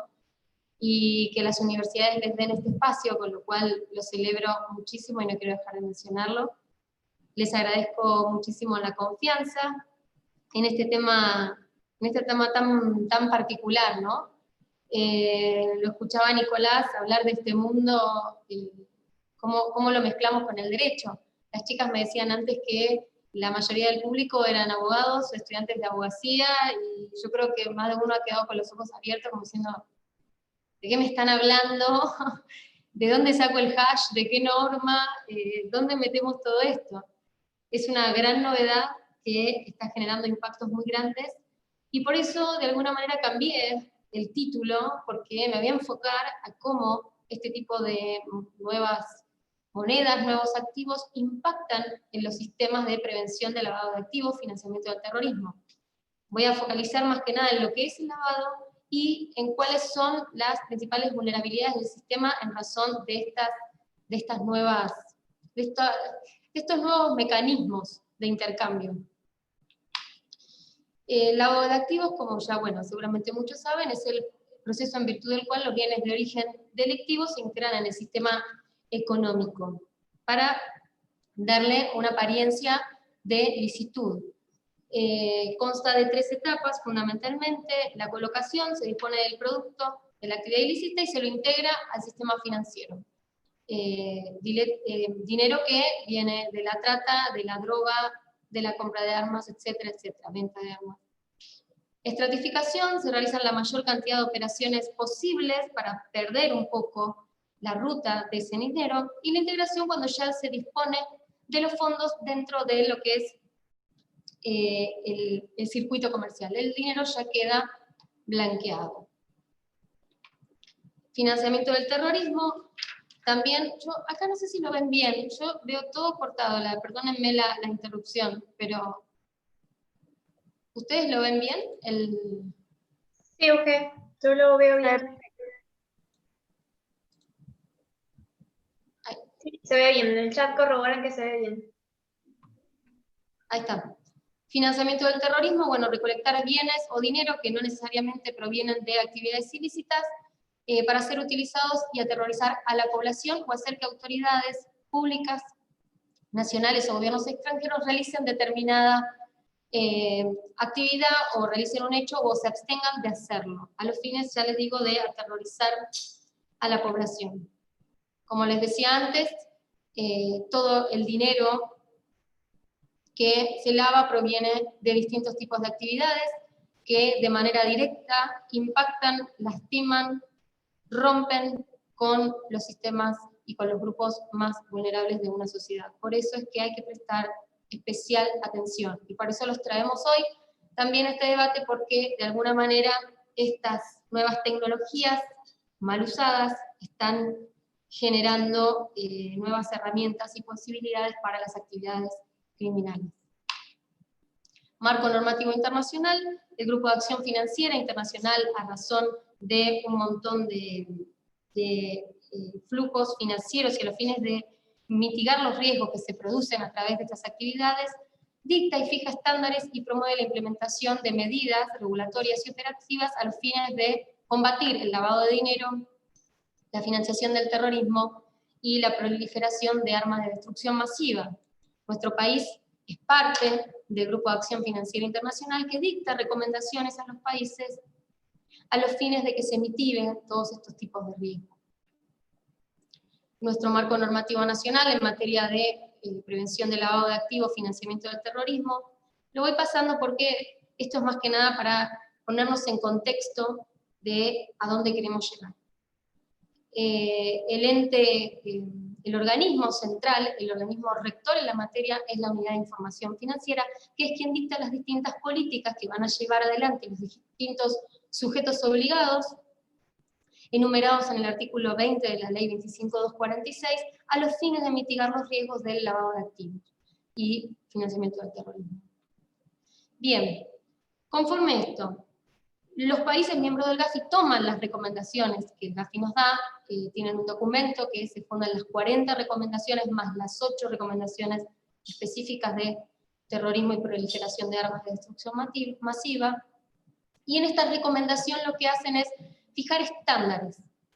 y que las universidades les den este espacio, con lo cual lo celebro muchísimo y no quiero dejar de mencionarlo. Les agradezco muchísimo la confianza en este tema tan particular, ¿no? Lo escuchaba Nicolás hablar de este mundo, cómo lo mezclamos con el derecho. Las chicas me decían antes que la mayoría del público eran abogados, estudiantes de abogacía, y yo creo que más de uno ha quedado con los ojos abiertos como diciendo, ¿de qué me están hablando? ¿De dónde saco el hash? ¿De qué norma? ¿Dónde metemos todo esto? Es una gran novedad que está generando impactos muy grandes, y por eso de alguna manera cambié el título, porque me voy a enfocar a cómo este tipo de nuevas monedas, nuevos activos, impactan en los sistemas de prevención de lavado de activos, financiamiento del terrorismo. Voy a focalizar más que nada en lo que es el lavado y en cuáles son las principales vulnerabilidades del sistema en razón de estos nuevos mecanismos de intercambio. El lavado de activos, como ya seguramente muchos saben, es el proceso en virtud del cual los bienes de origen delictivo se integran en el sistema económico para darle una apariencia de licitud. Consta de 3 etapas fundamentalmente: la colocación, se dispone del producto de la actividad ilícita y se lo integra al sistema financiero. Dinero que viene de la trata, de la droga, de la compra de armas, etcétera, etcétera, venta de armas. Estratificación, se realizan la mayor cantidad de operaciones posibles para perder un poco la ruta de ese dinero, y la integración, cuando ya se dispone de los fondos dentro de lo que es el circuito comercial. El dinero ya queda blanqueado. Financiamiento del terrorismo, también, yo acá no sé si lo ven bien, yo veo todo cortado, perdónenme la interrupción, pero ¿ustedes lo ven bien? Sí, ok, yo lo veo bien. Sí, se ve bien, en el chat corroboran que se ve bien. Ahí está. Financiamiento del terrorismo, bueno, recolectar bienes o dinero que no necesariamente provienen de actividades ilícitas para ser utilizados y aterrorizar a la población o hacer que autoridades públicas, nacionales o gobiernos extranjeros realicen determinada actividad o realicen un hecho o se abstengan de hacerlo, a los fines, ya les digo, de aterrorizar a la población. Como les decía antes, todo el dinero que se lava proviene de distintos tipos de actividades que de manera directa impactan, lastiman, rompen con los sistemas y con los grupos más vulnerables de una sociedad. Por eso es que hay que prestar especial atención, y por eso los traemos hoy también este debate, porque de alguna manera estas nuevas tecnologías mal usadas están generando nuevas herramientas y posibilidades para las actividades criminales. Marco normativo internacional, el Grupo de Acción Financiera Internacional, a razón de un montón de flujos financieros y a los fines de mitigar los riesgos que se producen a través de estas actividades, dicta y fija estándares y promueve la implementación de medidas regulatorias y operativas a los fines de combatir el lavado de dinero, la financiación del terrorismo y la proliferación de armas de destrucción masiva. Nuestro país es parte del Grupo de Acción Financiera Internacional, que dicta recomendaciones a los países a los fines de que se mitiguen todos estos tipos de riesgos. Nuestro marco normativo nacional en materia de prevención del lavado de activos, financiamiento del terrorismo, lo voy pasando porque esto es más que nada para ponernos en contexto de a dónde queremos llegar. El organismo central, el organismo rector en la materia es la Unidad de Información Financiera, que es quien dicta las distintas políticas que van a llevar adelante los distintos sujetos obligados, enumerados en el artículo 20 de la Ley 25.246, a los fines de mitigar los riesgos del lavado de activos y financiamiento del terrorismo. Bien, conforme a esto, los países miembros del GAFI toman las recomendaciones que el GAFI nos da, tienen un documento que se funda en las 40 recomendaciones más las 8 recomendaciones específicas de terrorismo y proliferación de armas de destrucción masiva, y en esta recomendación lo que hacen es fijar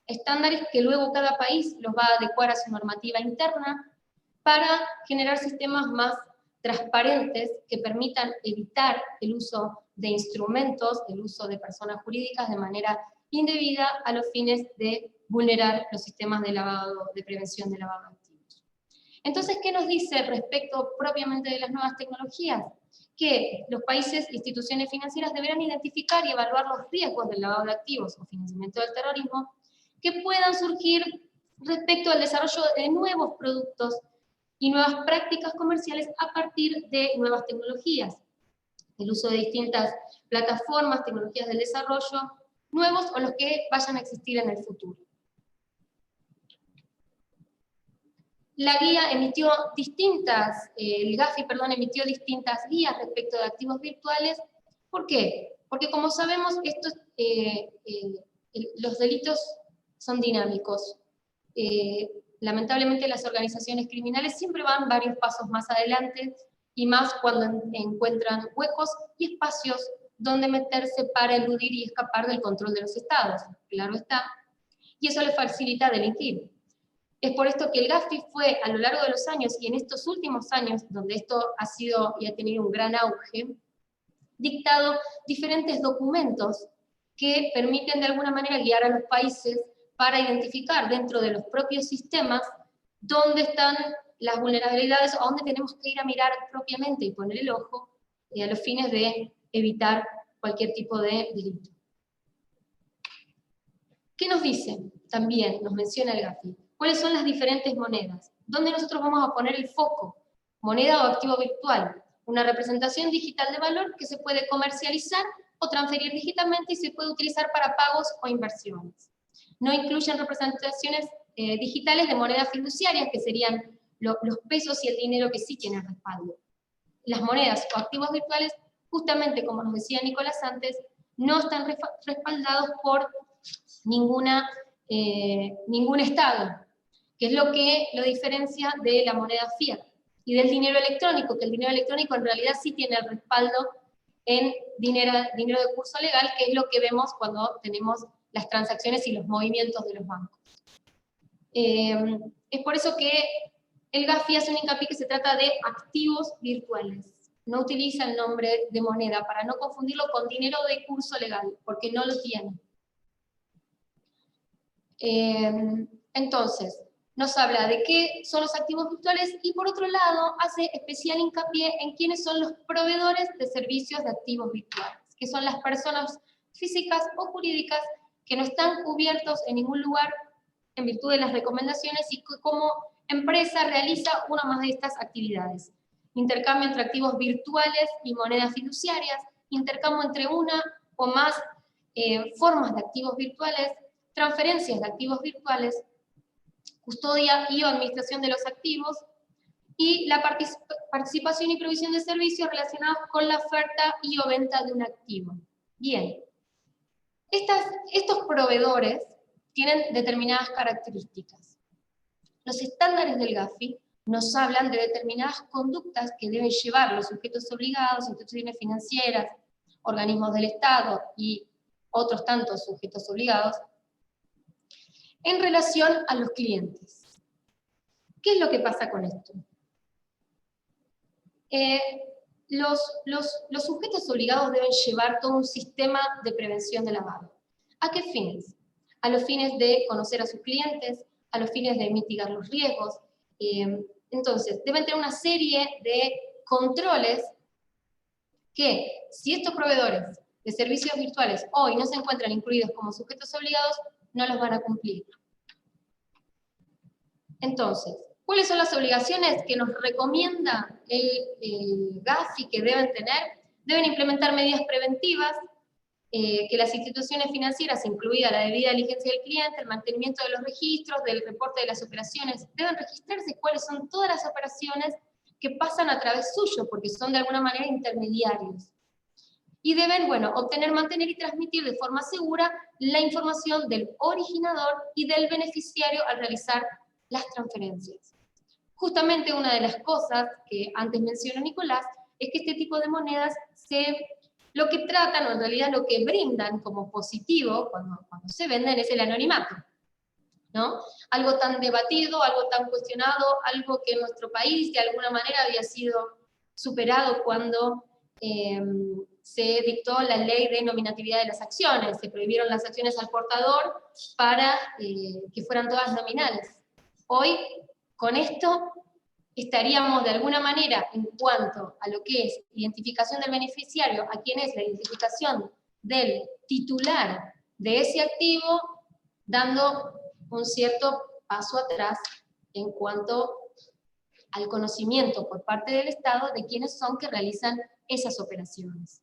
estándares que luego cada país los va a adecuar a su normativa interna para generar sistemas más transparentes que permitan evitar el uso de instrumentos, el uso de personas jurídicas de manera indebida a los fines de vulnerar los sistemas de prevención de lavado de activos. Entonces, ¿qué nos dice respecto propiamente de las nuevas tecnologías? Que los países e instituciones financieras deberán identificar y evaluar los riesgos del lavado de activos o financiamiento del terrorismo que puedan surgir respecto al desarrollo de nuevos productos y nuevas prácticas comerciales a partir de nuevas tecnologías. El uso de distintas plataformas, tecnologías del desarrollo, nuevos o los que vayan a existir en el futuro. La guía emitió el GAFI, emitió distintas guías respecto de activos virtuales. ¿Por qué? Porque como sabemos, los delitos son dinámicos. Lamentablemente las organizaciones criminales siempre van varios pasos más adelante, y más cuando encuentran huecos y espacios donde meterse para eludir y escapar del control de los estados, claro está, y eso les facilita delinquir. Es por esto que el Gafi fue, a lo largo de los años, y en estos últimos años, donde esto ha sido y ha tenido un gran auge, dictado diferentes documentos que permiten de alguna manera guiar a los países para identificar dentro de los propios sistemas dónde están las vulnerabilidades o dónde tenemos que ir a mirar propiamente y poner el ojo a los fines de evitar cualquier tipo de delito. ¿Qué nos dice? También nos menciona el Gafi. ¿Cuáles son las diferentes monedas? ¿Dónde nosotros vamos a poner el foco? Moneda o activo virtual. Una representación digital de valor que se puede comercializar o transferir digitalmente y se puede utilizar para pagos o inversiones. No incluyen representaciones digitales de monedas fiduciarias, que serían los pesos y el dinero que sí tienen respaldo. Las monedas o activos virtuales, justamente como nos decía Nicolás antes, no están respaldados por ningún Estado, que es lo que lo diferencia de la moneda fiat y del dinero electrónico, que el dinero electrónico en realidad sí tiene el respaldo en dinero de curso legal, que es lo que vemos cuando tenemos las transacciones y los movimientos de los bancos. Es por eso que el Gafi hace un hincapié que se trata de activos virtuales. No utiliza el nombre de moneda para no confundirlo con dinero de curso legal, porque no lo tiene. Entonces, nos habla de qué son los activos virtuales y por otro lado hace especial hincapié en quiénes son los proveedores de servicios de activos virtuales, que son las personas físicas o jurídicas que no están cubiertos en ningún lugar en virtud de las recomendaciones y que como empresa realiza una más de estas actividades. Intercambio entre activos virtuales y monedas fiduciarias, intercambio entre una o más formas de activos virtuales, transferencias de activos virtuales, custodia y administración de los activos, y la participación y provisión de servicios relacionados con la oferta y o venta de un activo. Bien, estos proveedores tienen determinadas características. Los estándares del Gafi nos hablan de determinadas conductas que deben llevar los sujetos obligados, instituciones financieras, organismos del Estado y otros tantos sujetos obligados, en relación a los clientes. ¿Qué es lo que pasa con esto? Los sujetos obligados deben llevar todo un sistema de prevención de lavado. ¿A qué fines? A los fines de conocer a sus clientes, a los fines de mitigar los riesgos. Entonces, deben tener una serie de controles que, si estos proveedores de servicios virtuales hoy no se encuentran incluidos como sujetos obligados, no los van a cumplir. Entonces, ¿cuáles son las obligaciones que nos recomienda el Gafi que deben tener? Deben implementar medidas preventivas, que las instituciones financieras, incluida la debida diligencia del cliente, el mantenimiento de los registros, del reporte de las operaciones, deben registrarse cuáles son todas las operaciones que pasan a través suyo, porque son de alguna manera intermediarios. Y deben, bueno, obtener, mantener y transmitir de forma segura la información del originador y del beneficiario al realizar las transferencias. Justamente una de las cosas que antes mencionó Nicolás es que este tipo de monedas lo que tratan, o en realidad lo que brindan como positivo cuando se venden es el anonimato, ¿no? Algo tan debatido, algo tan cuestionado, algo que en nuestro país de alguna manera había sido superado cuando se dictó la ley de nominatividad de las acciones, se prohibieron las acciones al portador para que fueran todas nominales. Hoy, con esto, estaríamos de alguna manera, en cuanto a lo que es identificación del beneficiario, a quién es la identificación del titular de ese activo, dando un cierto paso atrás en cuanto al conocimiento por parte del Estado de quiénes son que realizan esas operaciones.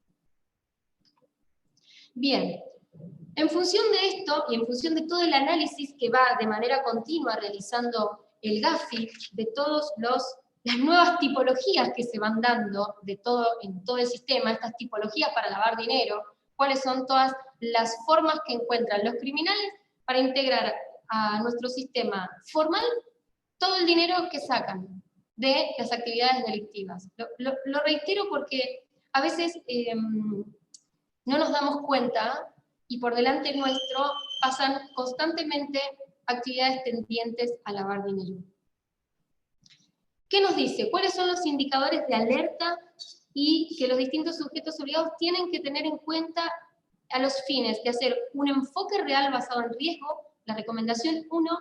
Bien, en función de esto y en función de todo el análisis que va de manera continua realizando el Gafi, de todas las nuevas tipologías que se van dando en todo el sistema, estas tipologías para lavar dinero, cuáles son todas las formas que encuentran los criminales para integrar a nuestro sistema formal todo el dinero que sacan de las actividades delictivas. Lo reitero porque a veces no nos damos cuenta y por delante nuestro pasan constantemente actividades tendientes a lavar dinero. ¿Qué nos dice? ¿Cuáles son los indicadores de alerta y que los distintos sujetos obligados tienen que tener en cuenta a los fines de hacer un enfoque real basado en riesgo? La recomendación 1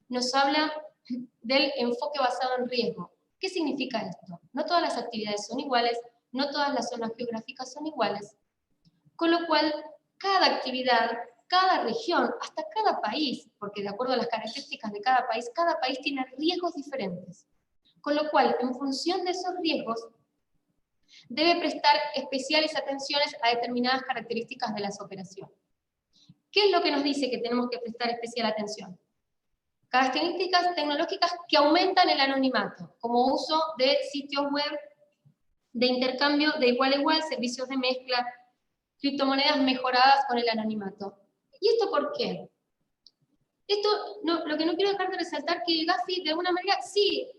nos habla del enfoque basado en riesgo. ¿Qué significa esto? No todas las actividades son iguales, no todas las zonas geográficas son iguales, con lo cual cada actividad, cada región, hasta cada país, porque de acuerdo a las características de cada país tiene riesgos diferentes. Con lo cual, en función de esos riesgos, debe prestar especiales atenciones a determinadas características de las operaciones. ¿Qué es lo que nos dice que tenemos que prestar especial atención? Características tecnológicas que aumentan el anonimato, como uso de sitios web de intercambio de igual a igual, servicios de mezcla, criptomonedas mejoradas con el anonimato. ¿Y esto por qué? Esto, lo que no quiero dejar de resaltar que Gafi de alguna manera sí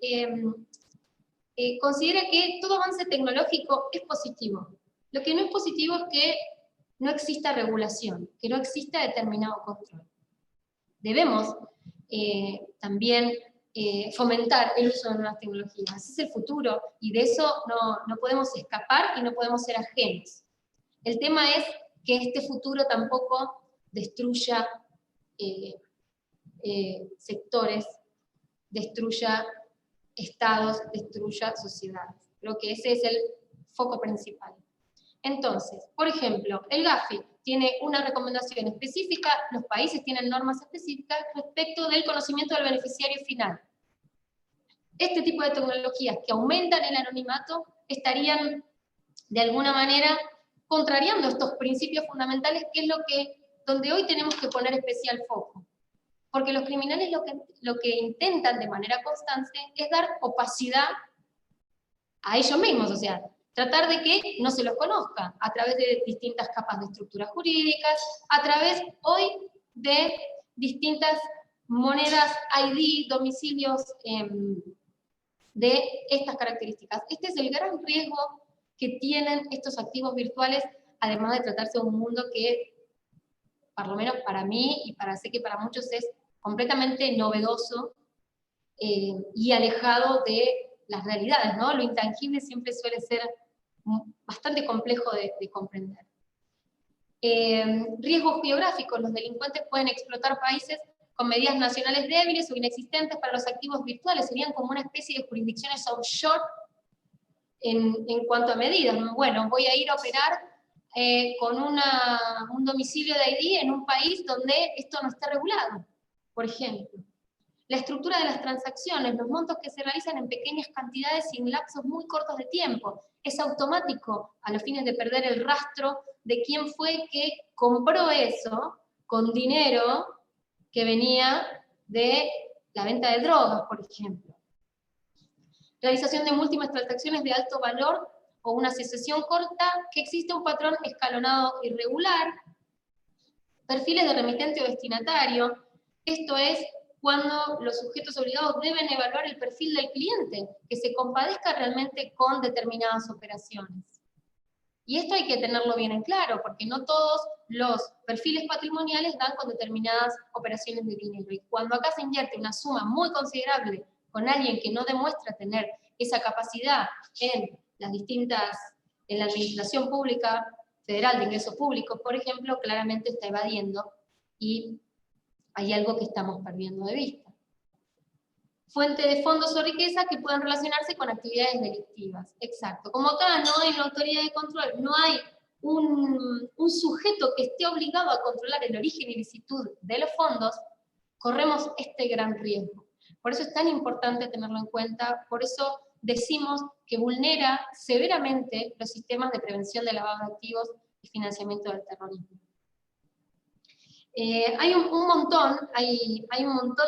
considera que todo avance tecnológico es positivo. Lo que no es positivo es que no exista regulación, que no exista determinado control. Debemos también fomentar el uso de nuevas tecnologías. Ese es el futuro y de eso no podemos escapar y no podemos ser ajenos. El tema es que este futuro tampoco destruya sectores, destruya estados, destruya sociedades. Creo que ese es el foco principal. Entonces, por ejemplo, el Gafi tiene una recomendación específica, los países tienen normas específicas respecto del conocimiento del beneficiario final. Este tipo de tecnologías que aumentan el anonimato estarían, de alguna manera, contrariando estos principios fundamentales, que es donde hoy tenemos que poner especial foco. Porque los criminales lo que intentan de manera constante es dar opacidad a ellos mismos, o sea, tratar de que no se los conozca, a través de distintas capas de estructuras jurídicas, a través hoy de distintas monedas, ID, domicilios de estas características. Este es el gran riesgo que tienen estos activos virtuales, además de tratarse de un mundo que, por lo menos para mí, y sé que para muchos es completamente novedoso y alejado de las realidades, ¿no? Lo intangible siempre suele ser bastante complejo de comprender. Riesgos geográficos. Los delincuentes pueden explotar países con medidas nacionales débiles o inexistentes para los activos virtuales. Serían como una especie de jurisdicciones offshore en cuanto a medidas. Bueno, voy a ir a operar con un domicilio de ID en un país donde esto no está regulado, por ejemplo. La estructura de las transacciones, los montos que se realizan en pequeñas cantidades y en lapsos muy cortos de tiempo. Es automático a los fines de perder el rastro de quién fue que compró eso con dinero que venía de la venta de drogas, por ejemplo. Realización de múltiples transacciones de alto valor o una asociación corta, que existe un patrón escalonado irregular. Perfiles de remitente o destinatario. Esto es cuando los sujetos obligados deben evaluar el perfil del cliente, que se compadezca realmente con determinadas operaciones. Y esto hay que tenerlo bien en claro, porque no todos los perfiles patrimoniales dan con determinadas operaciones de dinero. Y cuando acá se invierte una suma muy considerable con alguien que no demuestra tener esa capacidad en la administración pública federal de ingresos públicos, por ejemplo, claramente está evadiendo y hay algo que estamos perdiendo de vista. Fuente de fondos o riqueza que puedan relacionarse con actividades delictivas. Exacto. Como acá no hay una autoridad de control, no hay un sujeto que esté obligado a controlar el origen y licitud de los fondos, corremos este gran riesgo. Por eso es tan importante tenerlo en cuenta, por eso decimos que vulnera severamente los sistemas de prevención de lavado de activos y financiamiento del terrorismo. Hay un montón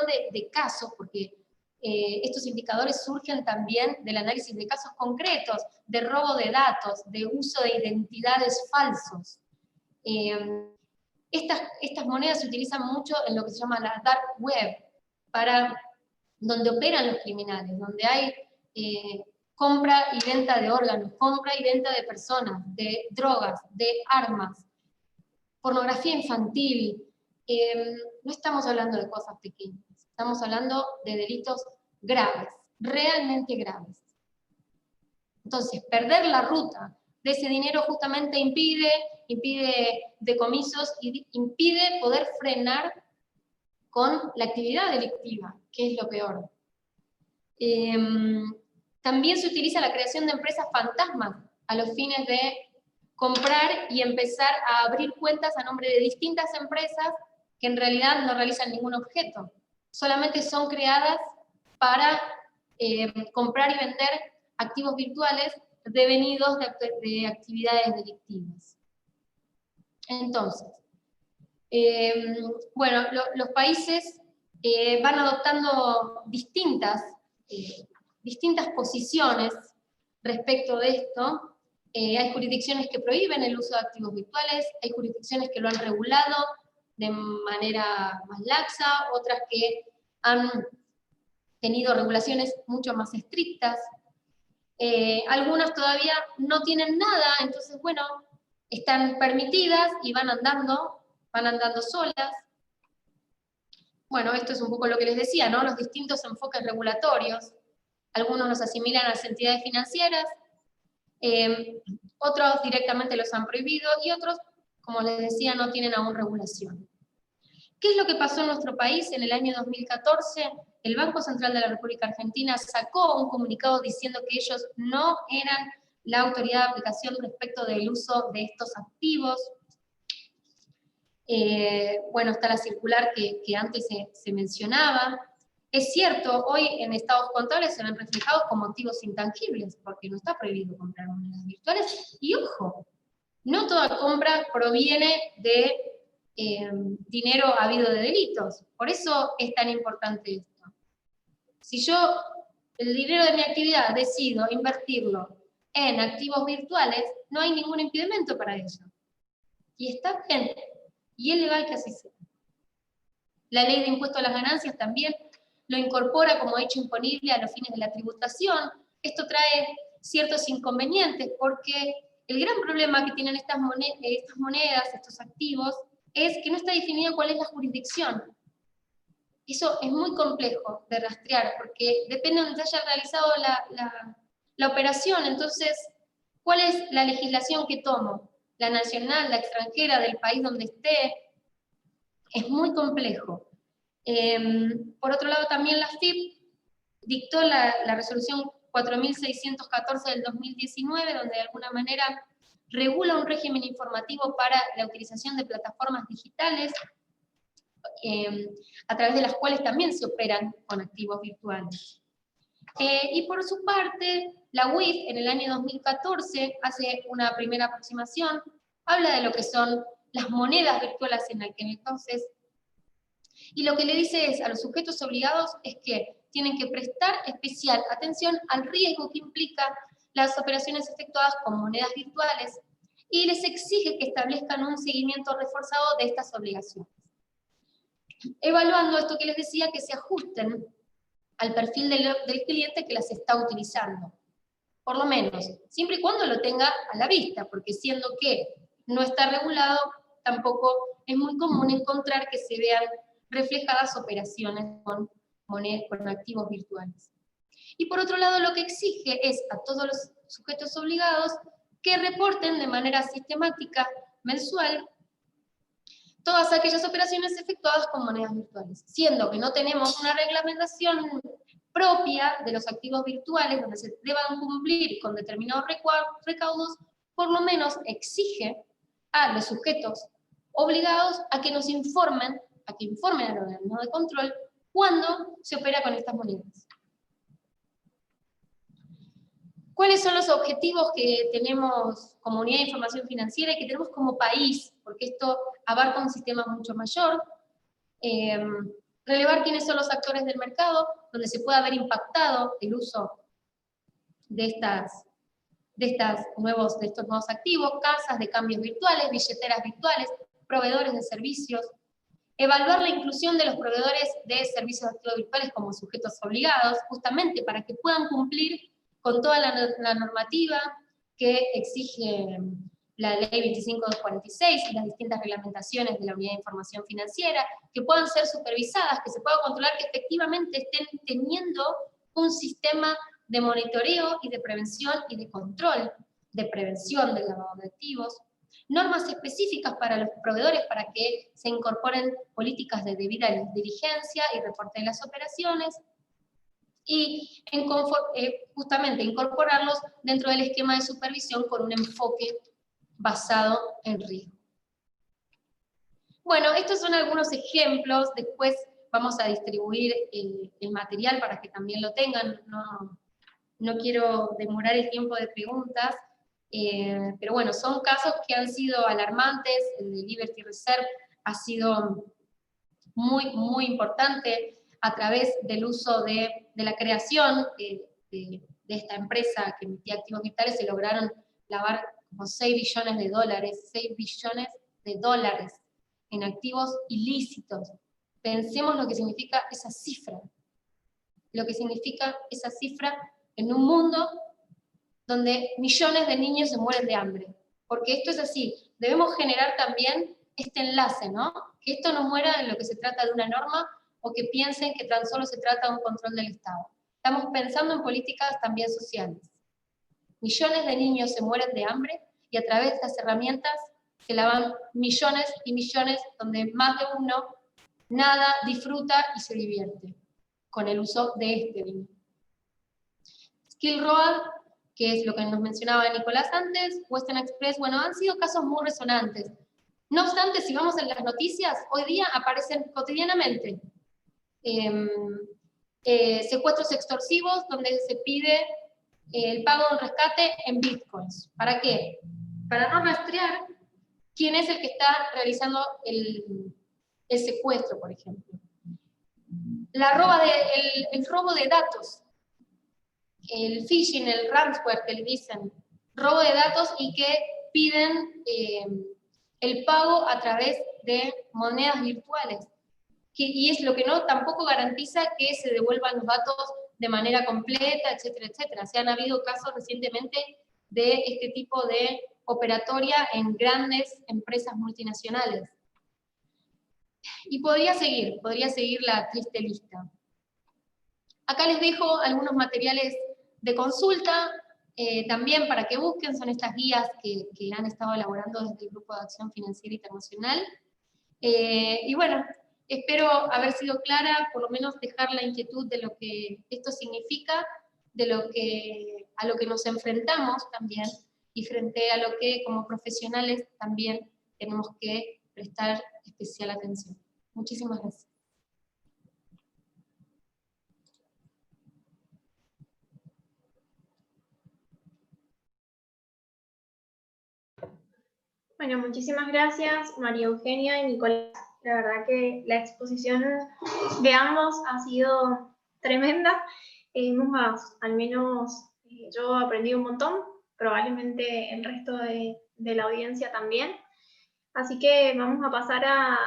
de casos, porque estos indicadores surgen también del análisis de casos concretos, de robo de datos, de uso de identidades falsos. Estas monedas se utilizan mucho en lo que se llama la dark web, donde operan los criminales, donde hay compra y venta de órganos, compra y venta de personas, de drogas, de armas, pornografía infantil. No estamos hablando de cosas pequeñas. Estamos hablando de delitos graves, realmente graves. Entonces, perder la ruta de ese dinero justamente impide decomisos y impide poder frenar con la actividad delictiva, que es lo peor. También se utiliza la creación de empresas fantasmas a los fines de comprar y empezar a abrir cuentas a nombre de distintas empresas que en realidad no realizan ningún objeto. Solamente son creadas para comprar y vender activos virtuales devenidos de actividades delictivas. Entonces, bueno, los países van adoptando distintas posiciones respecto de esto. Hay jurisdicciones que prohíben el uso de activos virtuales, hay jurisdicciones que lo han regulado de manera más laxa, otras que han tenido regulaciones mucho más estrictas. Algunas todavía no tienen nada, entonces, bueno, están permitidas y van andando solas. Bueno, esto es un poco lo que les decía, ¿no? Los distintos enfoques regulatorios. Algunos los asimilan a las entidades financieras, otros directamente los han prohibido y otros, como les decía, no tienen aún regulación. ¿Qué es lo que pasó en nuestro país en el año 2014? El Banco Central de la República Argentina sacó un comunicado diciendo que ellos no eran la autoridad de aplicación respecto del uso de estos activos. Bueno, está la circular que antes se mencionaba. Es cierto, hoy en estados contables se ven reflejados como activos intangibles, porque no está prohibido comprar monedas virtuales. Y ojo, no toda compra proviene de dinero habido de delitos. Por eso es tan importante esto. Si yo el dinero de mi actividad decido invertirlo en activos virtuales, no hay ningún impedimento para ello. Y está bien, y es legal que así sea. La ley de impuesto a las ganancias también lo incorpora como hecho imponible a los fines de la tributación. Esto trae ciertos inconvenientes, porque el gran problema que tienen estas monedas, estos activos, es que no está definido cuál es la jurisdicción. Eso es muy complejo de rastrear, porque depende de donde se haya realizado la operación. Entonces, ¿cuál es la legislación que tomo? ¿La nacional, la extranjera, del país donde esté? Es muy complejo. Por otro lado, también la FIP dictó la resolución 4614 del 2019, donde de alguna manera regula un régimen informativo para la utilización de plataformas digitales, a través de las cuales también se operan con activos virtuales. Y por su parte, la UIF en el año 2014 hace una primera aproximación, habla de lo que son las monedas virtuales en aquel entonces, y lo que le dice es a los sujetos obligados es que tienen que prestar especial atención al riesgo que implica las operaciones efectuadas con monedas virtuales, y les exige que establezcan un seguimiento reforzado de estas obligaciones. Evaluando esto que les decía, que se ajusten al perfil del cliente que las está utilizando. Por lo menos, siempre y cuando lo tenga a la vista, porque siendo que no está regulado, tampoco es muy común encontrar que se vean reflejadas operaciones con activos virtuales. Y por otro lado, lo que exige es a todos los sujetos obligados que reporten de manera sistemática, mensual, todas aquellas operaciones efectuadas con monedas virtuales, siendo que no tenemos una reglamentación propia de los activos virtuales donde se deban cumplir con determinados recaudos, por lo menos exige a los sujetos obligados a que nos informen, a que informen al organismo de control cuando se opera con estas monedas. ¿Cuáles son los objetivos que tenemos como unidad de información financiera y que tenemos como país? Porque esto abarca un sistema mucho mayor. Relevar quiénes son los actores del mercado, donde se pueda haber impactado el uso de estos nuevos activos, casas de cambios virtuales, billeteras virtuales, proveedores de servicios. Evaluar la inclusión de los proveedores de servicios de activos virtuales como sujetos obligados, justamente para que puedan cumplir con toda la normativa que exige la ley 25246 y las distintas reglamentaciones de la Unidad de Información Financiera, que puedan ser supervisadas, que se pueda controlar que efectivamente estén teniendo un sistema de monitoreo y de prevención y de control, de prevención del lavado de activos, normas específicas para los proveedores para que se incorporen políticas de debida diligencia y reporte de las operaciones, y justamente incorporarlos dentro del esquema de supervisión con un enfoque basado en riesgo. Bueno, estos son algunos ejemplos, después vamos a distribuir el material para que también lo tengan, no quiero demorar el tiempo de preguntas, pero bueno, son casos que han sido alarmantes. El de Liberty Reserve ha sido muy, muy importante a través del uso de la creación de esta empresa que emitía activos digitales. Se lograron lavar como 6 billones de dólares, 6 billones de dólares en activos ilícitos. Pensemos lo que significa esa cifra, en un mundo donde millones de niños se mueren de hambre. Porque esto es así, debemos generar también este enlace, ¿no? Que esto no muera en lo que se trata de una norma, o que piensen que tan solo se trata de un control del Estado. Estamos pensando en políticas también sociales. Millones de niños se mueren de hambre, y a través de estas herramientas se lavan millones y millones, donde más de uno nada, disfruta y se divierte con el uso de este dinero. Skill Road, que es lo que nos mencionaba Nicolás antes, Western Express, bueno, han sido casos muy resonantes. No obstante, si vamos en las noticias, hoy día aparecen cotidianamente secuestros extorsivos donde se pide el pago de un rescate en bitcoins. ¿Para qué? Para no rastrear quién es el que está realizando el secuestro, por ejemplo. El robo de datos, el phishing, el ransomware que le dicen, robo de datos, y que piden el pago a través de monedas virtuales. Y es lo que tampoco garantiza que se devuelvan los datos de manera completa, etcétera, etcétera. Se han habido casos recientemente de este tipo de operatoria en grandes empresas multinacionales. Y podría seguir la triste lista. Acá les dejo algunos materiales de consulta, también para que busquen, son estas guías que han estado elaborando desde el Grupo de Acción Financiera Internacional. Y bueno, espero haber sido clara, por lo menos dejar la inquietud de lo que esto significa, a lo que nos enfrentamos también, y frente a lo que como profesionales también tenemos que prestar especial atención. Muchísimas gracias. Bueno, muchísimas gracias María Eugenia y Nicolás. La verdad que la exposición de ambos ha sido tremenda. Al menos yo aprendí un montón, probablemente el resto de la audiencia también. Así que vamos a pasar a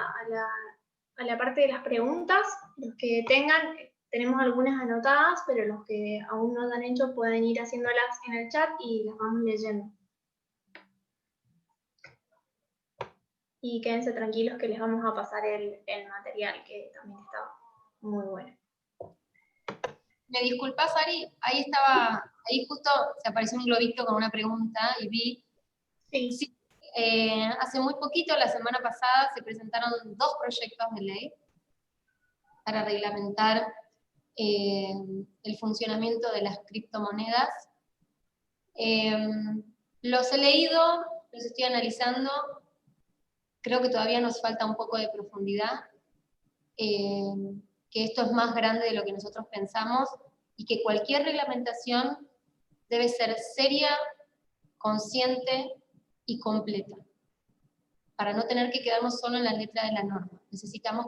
la parte de las preguntas. Los que tengan, tenemos algunas anotadas, pero los que aún no las han hecho pueden ir haciéndolas en el chat y las vamos leyendo. Y quédense tranquilos que les vamos a pasar el material, que también está muy bueno. Me disculpas, Ari, ahí justo se apareció un globito con una pregunta y vi. Sí. Hace muy poquito, la semana pasada, se presentaron 2 proyectos de ley para reglamentar el funcionamiento de las criptomonedas. Los he leído, los estoy analizando. Creo que todavía nos falta un poco de profundidad, que esto es más grande de lo que nosotros pensamos, y que cualquier reglamentación debe ser seria, consciente y completa, para no tener que quedarnos solo en la letra de la norma. Necesitamos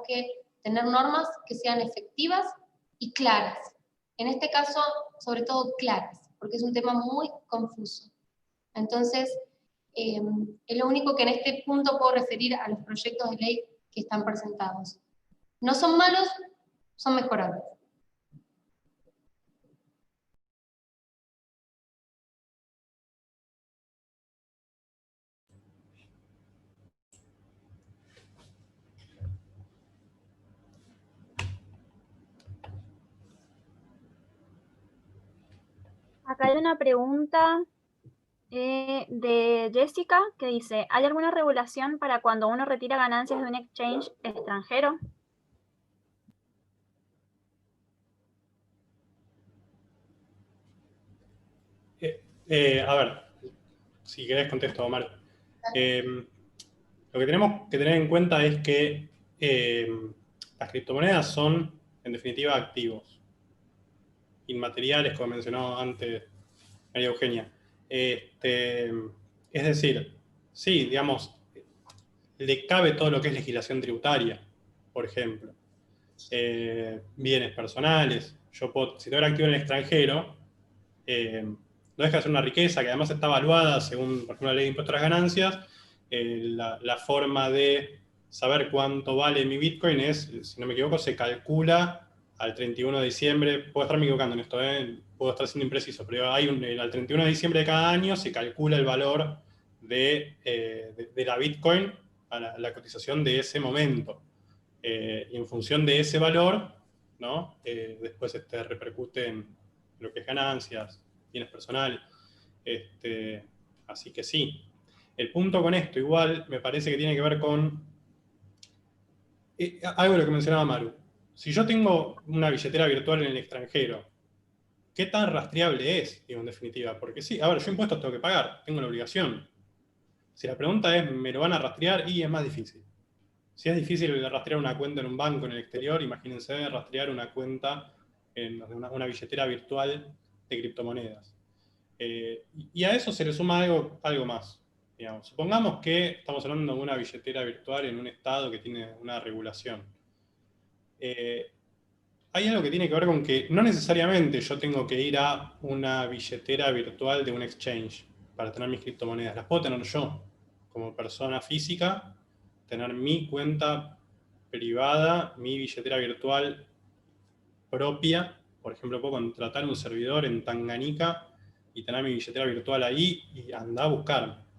tener normas que sean efectivas y claras. En este caso, sobre todo claras, porque es un tema muy confuso. Entonces, es lo único que en este punto puedo referir a los proyectos de ley que están presentados. No son malos, son mejorables. Acá hay una pregunta de Jessica que dice, ¿hay alguna regulación para cuando uno retira ganancias de un exchange extranjero? A ver, si querés contesto, Omar. Lo que tenemos que tener en cuenta es que las criptomonedas son, en definitiva, activos inmateriales, como mencionó antes María Eugenia. Es decir, sí, digamos, le cabe todo lo que es legislación tributaria, por ejemplo. Bienes personales. Yo puedo, si tengo activo en el extranjero, no deja de ser una riqueza que además está evaluada según, por ejemplo, la ley de impuestos a las ganancias. La forma de saber cuánto vale mi Bitcoin es, si no me equivoco, se calcula al 31 de diciembre, puedo estarme equivocando en esto, puedo estar siendo impreciso, pero al 31 de diciembre de cada año se calcula el valor de la Bitcoin a la cotización de ese momento. Y en función de ese valor, ¿no? Después repercute en lo que es ganancias, bienes personales. Así que sí. El punto con esto, igual, me parece que tiene que ver con algo de lo que mencionaba Maru. Si yo tengo una billetera virtual en el extranjero, ¿qué tan rastreable es, digo, en definitiva? Porque sí, a ver, yo impuestos tengo que pagar, tengo la obligación. Si la pregunta es, ¿me lo van a rastrear? Y es más difícil. Si es difícil rastrear una cuenta en un banco en el exterior, imagínense rastrear una cuenta en una billetera virtual de criptomonedas. Y a eso se le suma algo más. Digamos. Supongamos que estamos hablando de una billetera virtual en un estado que tiene una regulación. Hay algo que tiene que ver con que no necesariamente yo tengo que ir a una billetera virtual de un exchange para tener mis criptomonedas. Las puedo tener yo, como persona física, tener mi cuenta privada, mi billetera virtual propia. Por ejemplo, puedo contratar un servidor en Tanganica y tener mi billetera virtual ahí y andar a buscarme.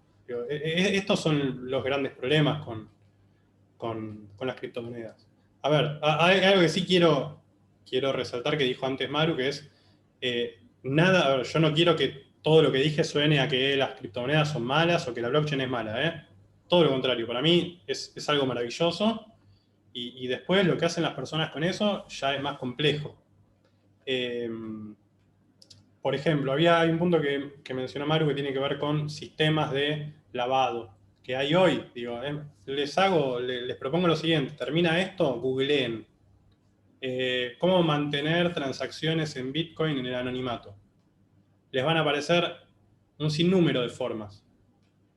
Estos son los grandes problemas con las criptomonedas. A ver, hay algo que sí quiero resaltar que dijo antes Maru, que es nada, a ver, yo no quiero que todo lo que dije suene a que las criptomonedas son malas o que la blockchain es mala, todo lo contrario, para mí es algo maravilloso y después lo que hacen las personas con eso ya es más complejo. Por ejemplo, hay un punto que mencionó Maru que tiene que ver con sistemas de lavado que hay hoy. Digo, les propongo lo siguiente, termina esto, googleen cómo mantener transacciones en Bitcoin en el anonimato. Les van a aparecer un sinnúmero de formas.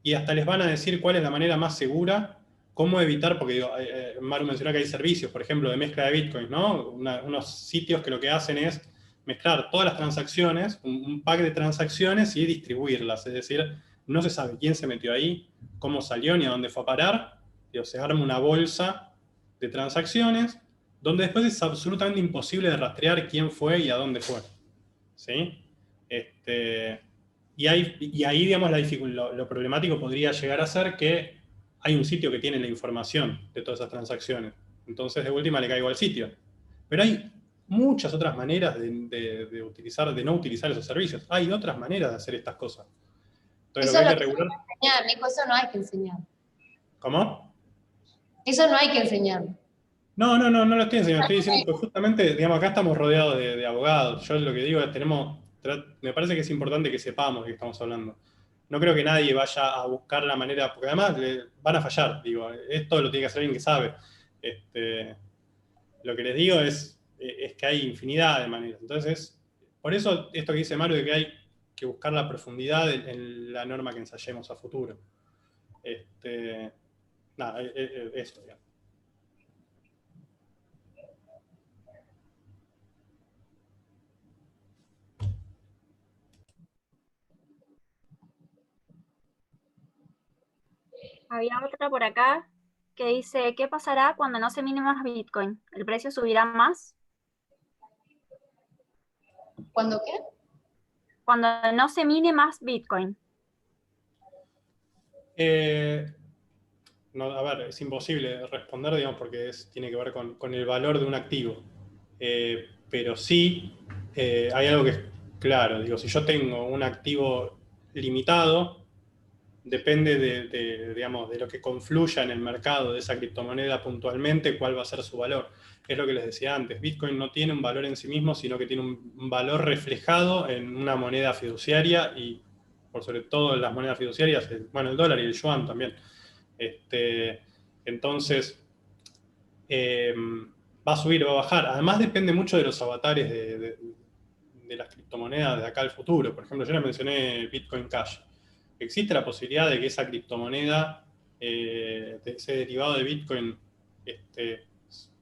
Y hasta les van a decir cuál es la manera más segura, cómo evitar, porque digo, Maru mencionó que hay servicios, por ejemplo, de mezcla de Bitcoin, ¿no? Unos sitios que lo que hacen es mezclar todas las transacciones, un pack de transacciones y distribuirlas. Es decir, no se sabe quién se metió ahí, cómo salió ni a dónde fue a parar. Digo, se arma una bolsa de transacciones donde después es absolutamente imposible de rastrear quién fue y a dónde fue. ¿Sí? Y ahí, digamos, lo problemático podría llegar a ser que hay un sitio que tiene la información de todas esas transacciones. Entonces, de última, le caigo al sitio. Pero hay muchas otras maneras de no utilizar esos servicios. Hay otras maneras de hacer estas cosas. Entonces, eso lo que es hay lo que regular... que enseñar, Nico, eso no hay que enseñar. ¿Cómo? Eso no hay que enseñar. No lo estoy enseñando. Estoy diciendo que justamente, digamos, acá estamos rodeados de abogados. Yo lo que digo es, me parece que es importante que sepamos de qué estamos hablando. No creo que nadie vaya a buscar la manera, porque además van a fallar, digo, esto lo tiene que hacer alguien que sabe. Lo que les digo es que hay infinidad de maneras. Entonces, por eso esto que dice Mario de que hay que buscar la profundidad en la norma que ensayemos a futuro. Nada, eso, digamos. Había otra por acá que dice, ¿qué pasará cuando no se mine más Bitcoin? ¿El precio subirá más? ¿Cuándo qué? Cuando no se mine más Bitcoin. No, a ver, es imposible responder, digamos, porque tiene que ver con el valor de un activo. Pero sí, hay algo que claro. Digo, si yo tengo un activo limitado, depende digamos, de lo que confluya en el mercado de esa criptomoneda puntualmente, cuál va a ser su valor. Es lo que les decía antes, Bitcoin no tiene un valor en sí mismo, sino que tiene un valor reflejado en una moneda fiduciaria y, por sobre todo, las monedas fiduciarias, el dólar y el yuan también. Entonces, va a subir o va a bajar. Además, depende mucho de los avatares de las criptomonedas de acá al futuro. Por ejemplo, yo le mencioné Bitcoin Cash. ¿Existe la posibilidad de que esa criptomoneda, ese derivado de Bitcoin,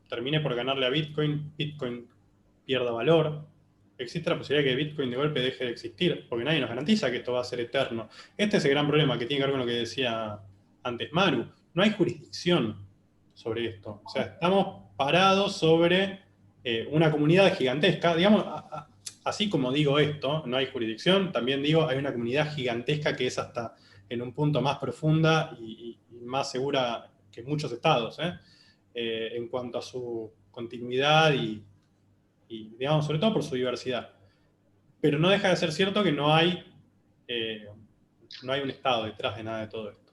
termine por ganarle a Bitcoin, Bitcoin pierda valor? Existe la posibilidad de que Bitcoin de golpe deje de existir, porque nadie nos garantiza que esto va a ser eterno. Este es el gran problema que tiene que ver con lo que decía antes Maru. No hay jurisdicción sobre esto. O sea, estamos parados sobre una comunidad gigantesca. Digamos, así como digo esto, no hay jurisdicción, también digo, hay una comunidad gigantesca que es hasta en un punto más profunda y más segura que muchos estados, en cuanto a su continuidad y, digamos, sobre todo por su diversidad. Pero no deja de ser cierto que no hay un estado detrás de nada de todo esto.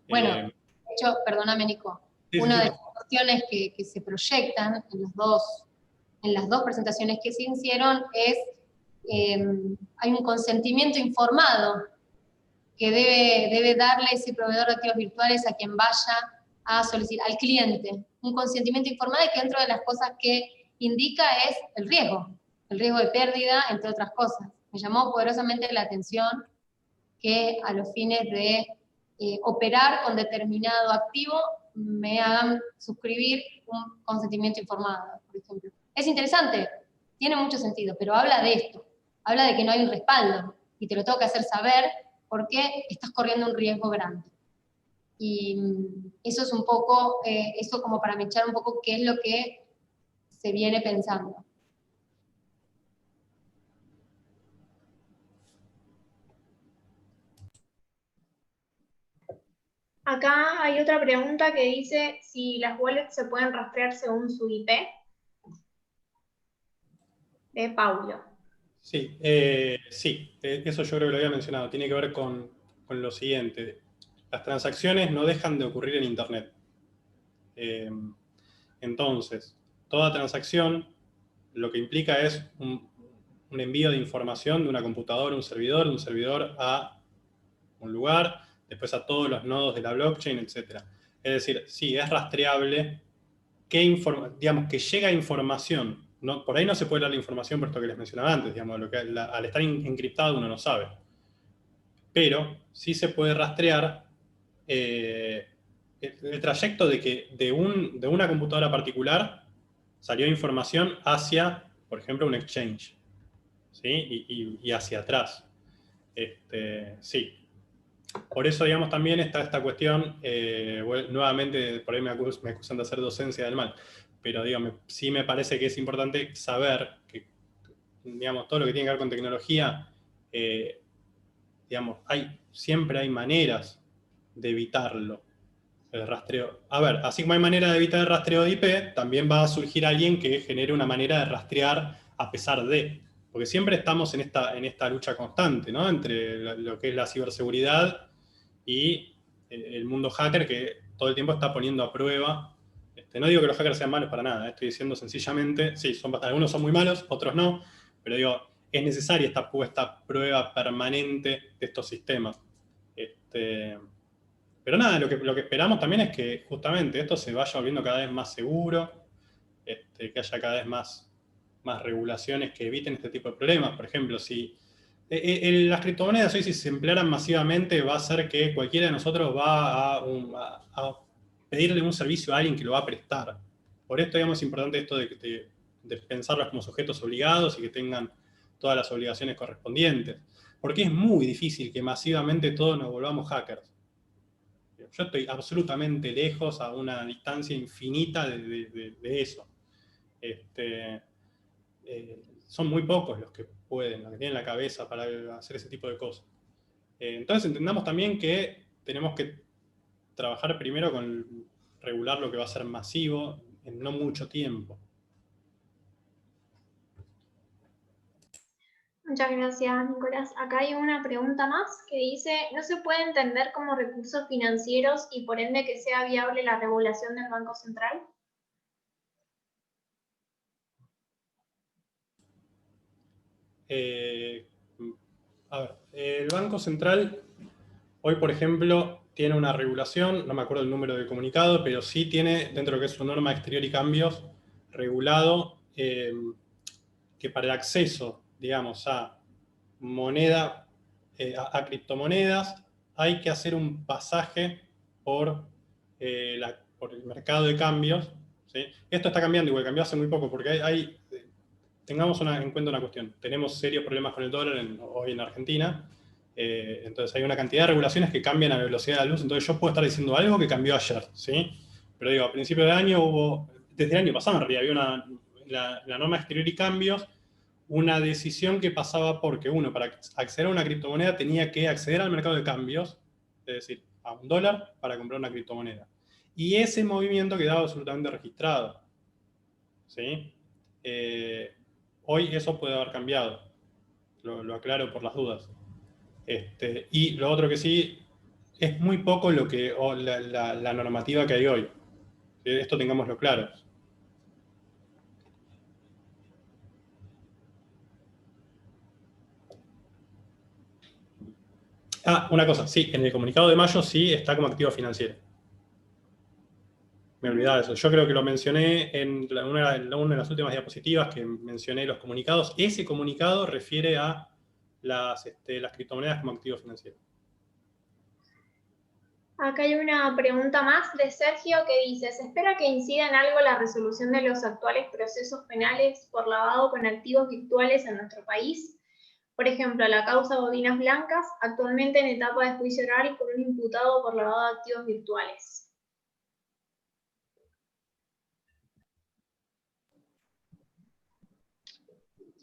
Bueno, de hecho, perdóname, Nico, una de las cuestiones que se proyectan en las dos presentaciones que se hicieron es, hay un consentimiento informado que debe darle ese proveedor de activos virtuales a quien vaya a solicitar, al cliente. Un consentimiento informado que dentro de las cosas que indica es el riesgo de pérdida, entre otras cosas. Me llamó poderosamente la atención que a los fines de operar con determinado activo me hagan suscribir un consentimiento informado, por ejemplo. Es interesante, tiene mucho sentido, pero habla de esto, habla de que no hay un respaldo, y te lo tengo que hacer saber porque estás corriendo un riesgo grande. Y eso es un poco, eso como para mechar un poco qué es lo que se viene pensando. Acá hay otra pregunta que dice si las wallets se pueden rastrear según su IP. De Paulo. Sí, eso yo creo que lo había mencionado. Tiene que ver con lo siguiente. Las transacciones no dejan de ocurrir en Internet. Entonces, toda transacción lo que implica es un envío de información de una computadora a un servidor a un lugar, después a todos los nodos de la blockchain, etc. Es decir, sí, es rastreable digamos, que llega información. No, por ahí no se puede dar la información por esto que les mencionaba antes, digamos, al estar encriptado uno no sabe. Pero sí se puede rastrear el trayecto de que de una computadora particular salió información hacia, por ejemplo, un exchange, ¿sí? Y hacia atrás. Sí. Por eso, digamos, también está esta cuestión, nuevamente, por ahí me acusan de hacer docencia del mal, pero dígame, sí me parece que es importante saber que, digamos, todo lo que tiene que ver con tecnología, digamos, siempre hay maneras de evitarlo, el rastreo. A ver, así como hay manera de evitar el rastreo de IP, también va a surgir alguien que genere una manera de rastrear a pesar de, porque siempre estamos en esta lucha constante, ¿no? Entre lo que es la ciberseguridad y el mundo hacker, que todo el tiempo está poniendo a prueba. No digo que los hackers sean malos para nada, estoy diciendo sencillamente, sí, algunos son muy malos, otros no, pero digo, es necesaria esta puesta a prueba permanente de estos sistemas. Pero nada, lo que esperamos también es que justamente esto se vaya volviendo cada vez más seguro, que haya cada vez más regulaciones que eviten este tipo de problemas. Por ejemplo, si las criptomonedas hoy, si se emplearan masivamente, va a hacer que cualquiera de nosotros va a pedirle un servicio a alguien que lo va a prestar. Por esto, digamos, es importante esto de pensarlos como sujetos obligados y que tengan todas las obligaciones correspondientes. Porque es muy difícil que masivamente todos nos volvamos hackers. Yo estoy absolutamente lejos, a una distancia infinita de eso. Son muy pocos los que pueden, los que tienen la cabeza para hacer ese tipo de cosas. Entonces entendamos también que tenemos que trabajar primero con regular lo que va a ser masivo en no mucho tiempo. Muchas gracias, Nicolás. Acá hay una pregunta más que dice, ¿no se puede entender como recursos financieros y por ende que sea viable la regulación del Banco Central? A ver, el Banco Central hoy, por ejemplo, tiene una regulación, no me acuerdo el número del comunicado, pero sí tiene, dentro de lo que es su norma de exterior y cambios, regulado que para el acceso, digamos, a moneda, a criptomonedas, hay que hacer un pasaje por, por el mercado de cambios. ¿Sí? Esto está cambiando, igual cambió hace muy poco, porque tengamos en cuenta una cuestión. Tenemos serios problemas con el dólar hoy en Argentina. Entonces hay una cantidad de regulaciones que cambian a la velocidad de la luz. Entonces yo puedo estar diciendo algo que cambió ayer, ¿sí? Pero digo, a principio de año desde el año pasado en realidad, había la norma exterior y cambios, una decisión que pasaba porque uno, para acceder a una criptomoneda, tenía que acceder al mercado de cambios, es decir, a un dólar para comprar una criptomoneda. Y ese movimiento quedaba absolutamente registrado, ¿sí? Hoy eso puede haber cambiado, lo aclaro por las dudas. Y lo otro que sí, es muy poco la normativa que hay hoy. Esto tengámoslo claro. Una cosa, sí, en el comunicado de mayo sí está como activo financiero. Me olvidaba de eso. Yo creo que lo mencioné en una de las últimas diapositivas que mencioné los comunicados. Ese comunicado refiere a las criptomonedas como activo financiero. Acá hay una pregunta más de Sergio que dice, ¿se espera que incida en algo la resolución de los actuales procesos penales por lavado con activos virtuales en nuestro país? Por ejemplo, la causa Bobinas Blancas, actualmente en etapa de juicio oral y con un imputado por lavado de activos virtuales.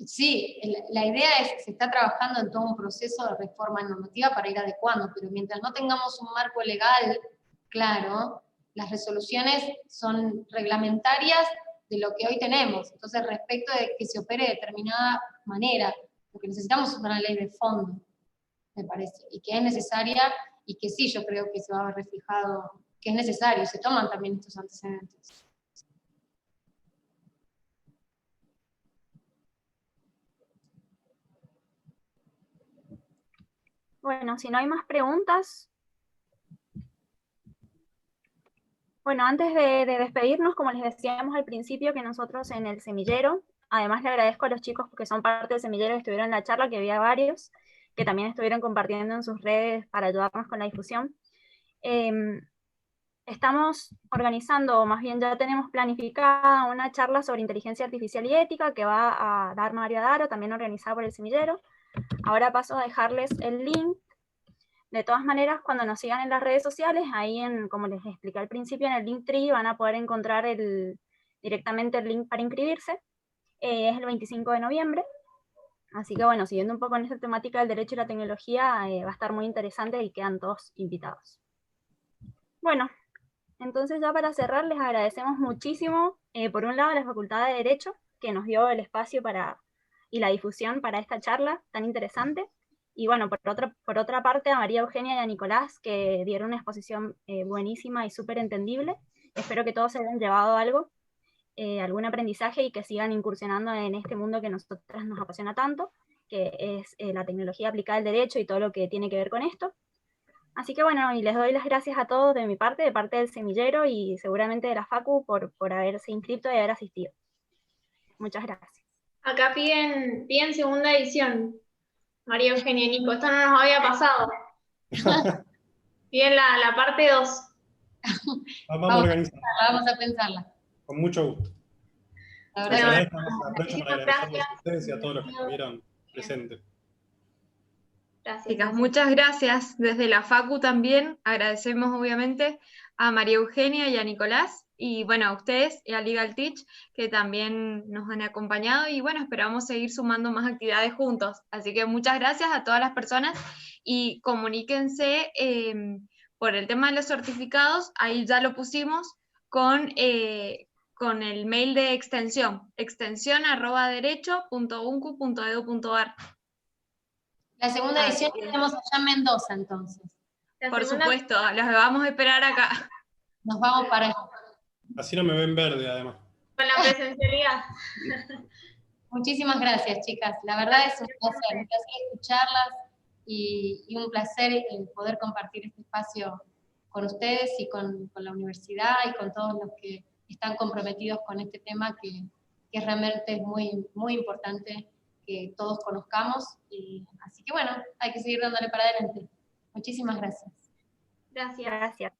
Sí, la idea es que se está trabajando en todo un proceso de reforma normativa para ir adecuando, pero mientras no tengamos un marco legal claro, las resoluciones son reglamentarias de lo que hoy tenemos. Entonces, respecto de que se opere de determinada manera, lo que necesitamos es una ley de fondo, me parece, y que es necesaria, y que sí, yo creo que se va a ver reflejado, que es necesario, se toman también estos antecedentes. Bueno, si no hay más preguntas. Bueno, antes de despedirnos, como les decíamos al principio, que nosotros en el semillero, además le agradezco a los chicos que son parte del semillero que estuvieron en la charla, que había varios, que también estuvieron compartiendo en sus redes para ayudarnos con la difusión. Estamos organizando, o más bien ya tenemos planificada una charla sobre inteligencia artificial y ética que va a dar María Daro, también organizada por el semillero. Ahora paso a dejarles el link. De todas maneras, cuando nos sigan en las redes sociales, ahí como les expliqué al principio, en el Linktree van a poder encontrar directamente el link para inscribirse. Es el 25 de noviembre. Así que bueno, siguiendo un poco en esta temática del derecho y la tecnología, va a estar muy interesante y quedan todos invitados. Bueno, entonces ya para cerrar, les agradecemos muchísimo, por un lado, a la Facultad de Derecho, que nos dio el espacio y la difusión para esta charla tan interesante. Y bueno, por otra parte, a María Eugenia y a Nicolás, que dieron una exposición buenísima y súper entendible. Espero que todos se hayan llevado algo, algún aprendizaje, y que sigan incursionando en este mundo que a nosotras nos apasiona tanto, que es la tecnología aplicada al derecho y todo lo que tiene que ver con esto. Así que bueno, y les doy las gracias a todos de mi parte, de parte del semillero y seguramente de la Facu por haberse inscrito y haber asistido. Muchas gracias. Acá piden segunda edición, María Eugenia y Nico. Esto no nos había pasado. Piden la parte 2. Vamos a organizarla. Vamos a pensarla. Con mucho gusto. Aprovecho para agradecerles a ustedes y a todos los que estuvieron presentes. Gracias. Chicas, muchas gracias. Desde la Facu también agradecemos obviamente a María Eugenia y a Nicolás, y bueno, a ustedes y a Legal Teach, que también nos han acompañado, y bueno, esperamos seguir sumando más actividades juntos. Así que muchas gracias a todas las personas, y comuníquense por el tema de los certificados, ahí ya lo pusimos, con el mail de extensión@derecho.uncu.edu.ar. La segunda edición la tenemos allá en Mendoza, entonces. Por supuesto, los vamos a esperar acá. Nos vamos para allá. Así no me ven verde, además. Con la presencialidad. Muchísimas gracias, chicas. La verdad es un placer escucharlas y un placer poder compartir este espacio con ustedes y con la universidad y con todos los que están comprometidos con este tema que realmente es muy, muy importante que todos conozcamos. Así que bueno, hay que seguir dándole para adelante. Muchísimas gracias. Gracias. Gracias.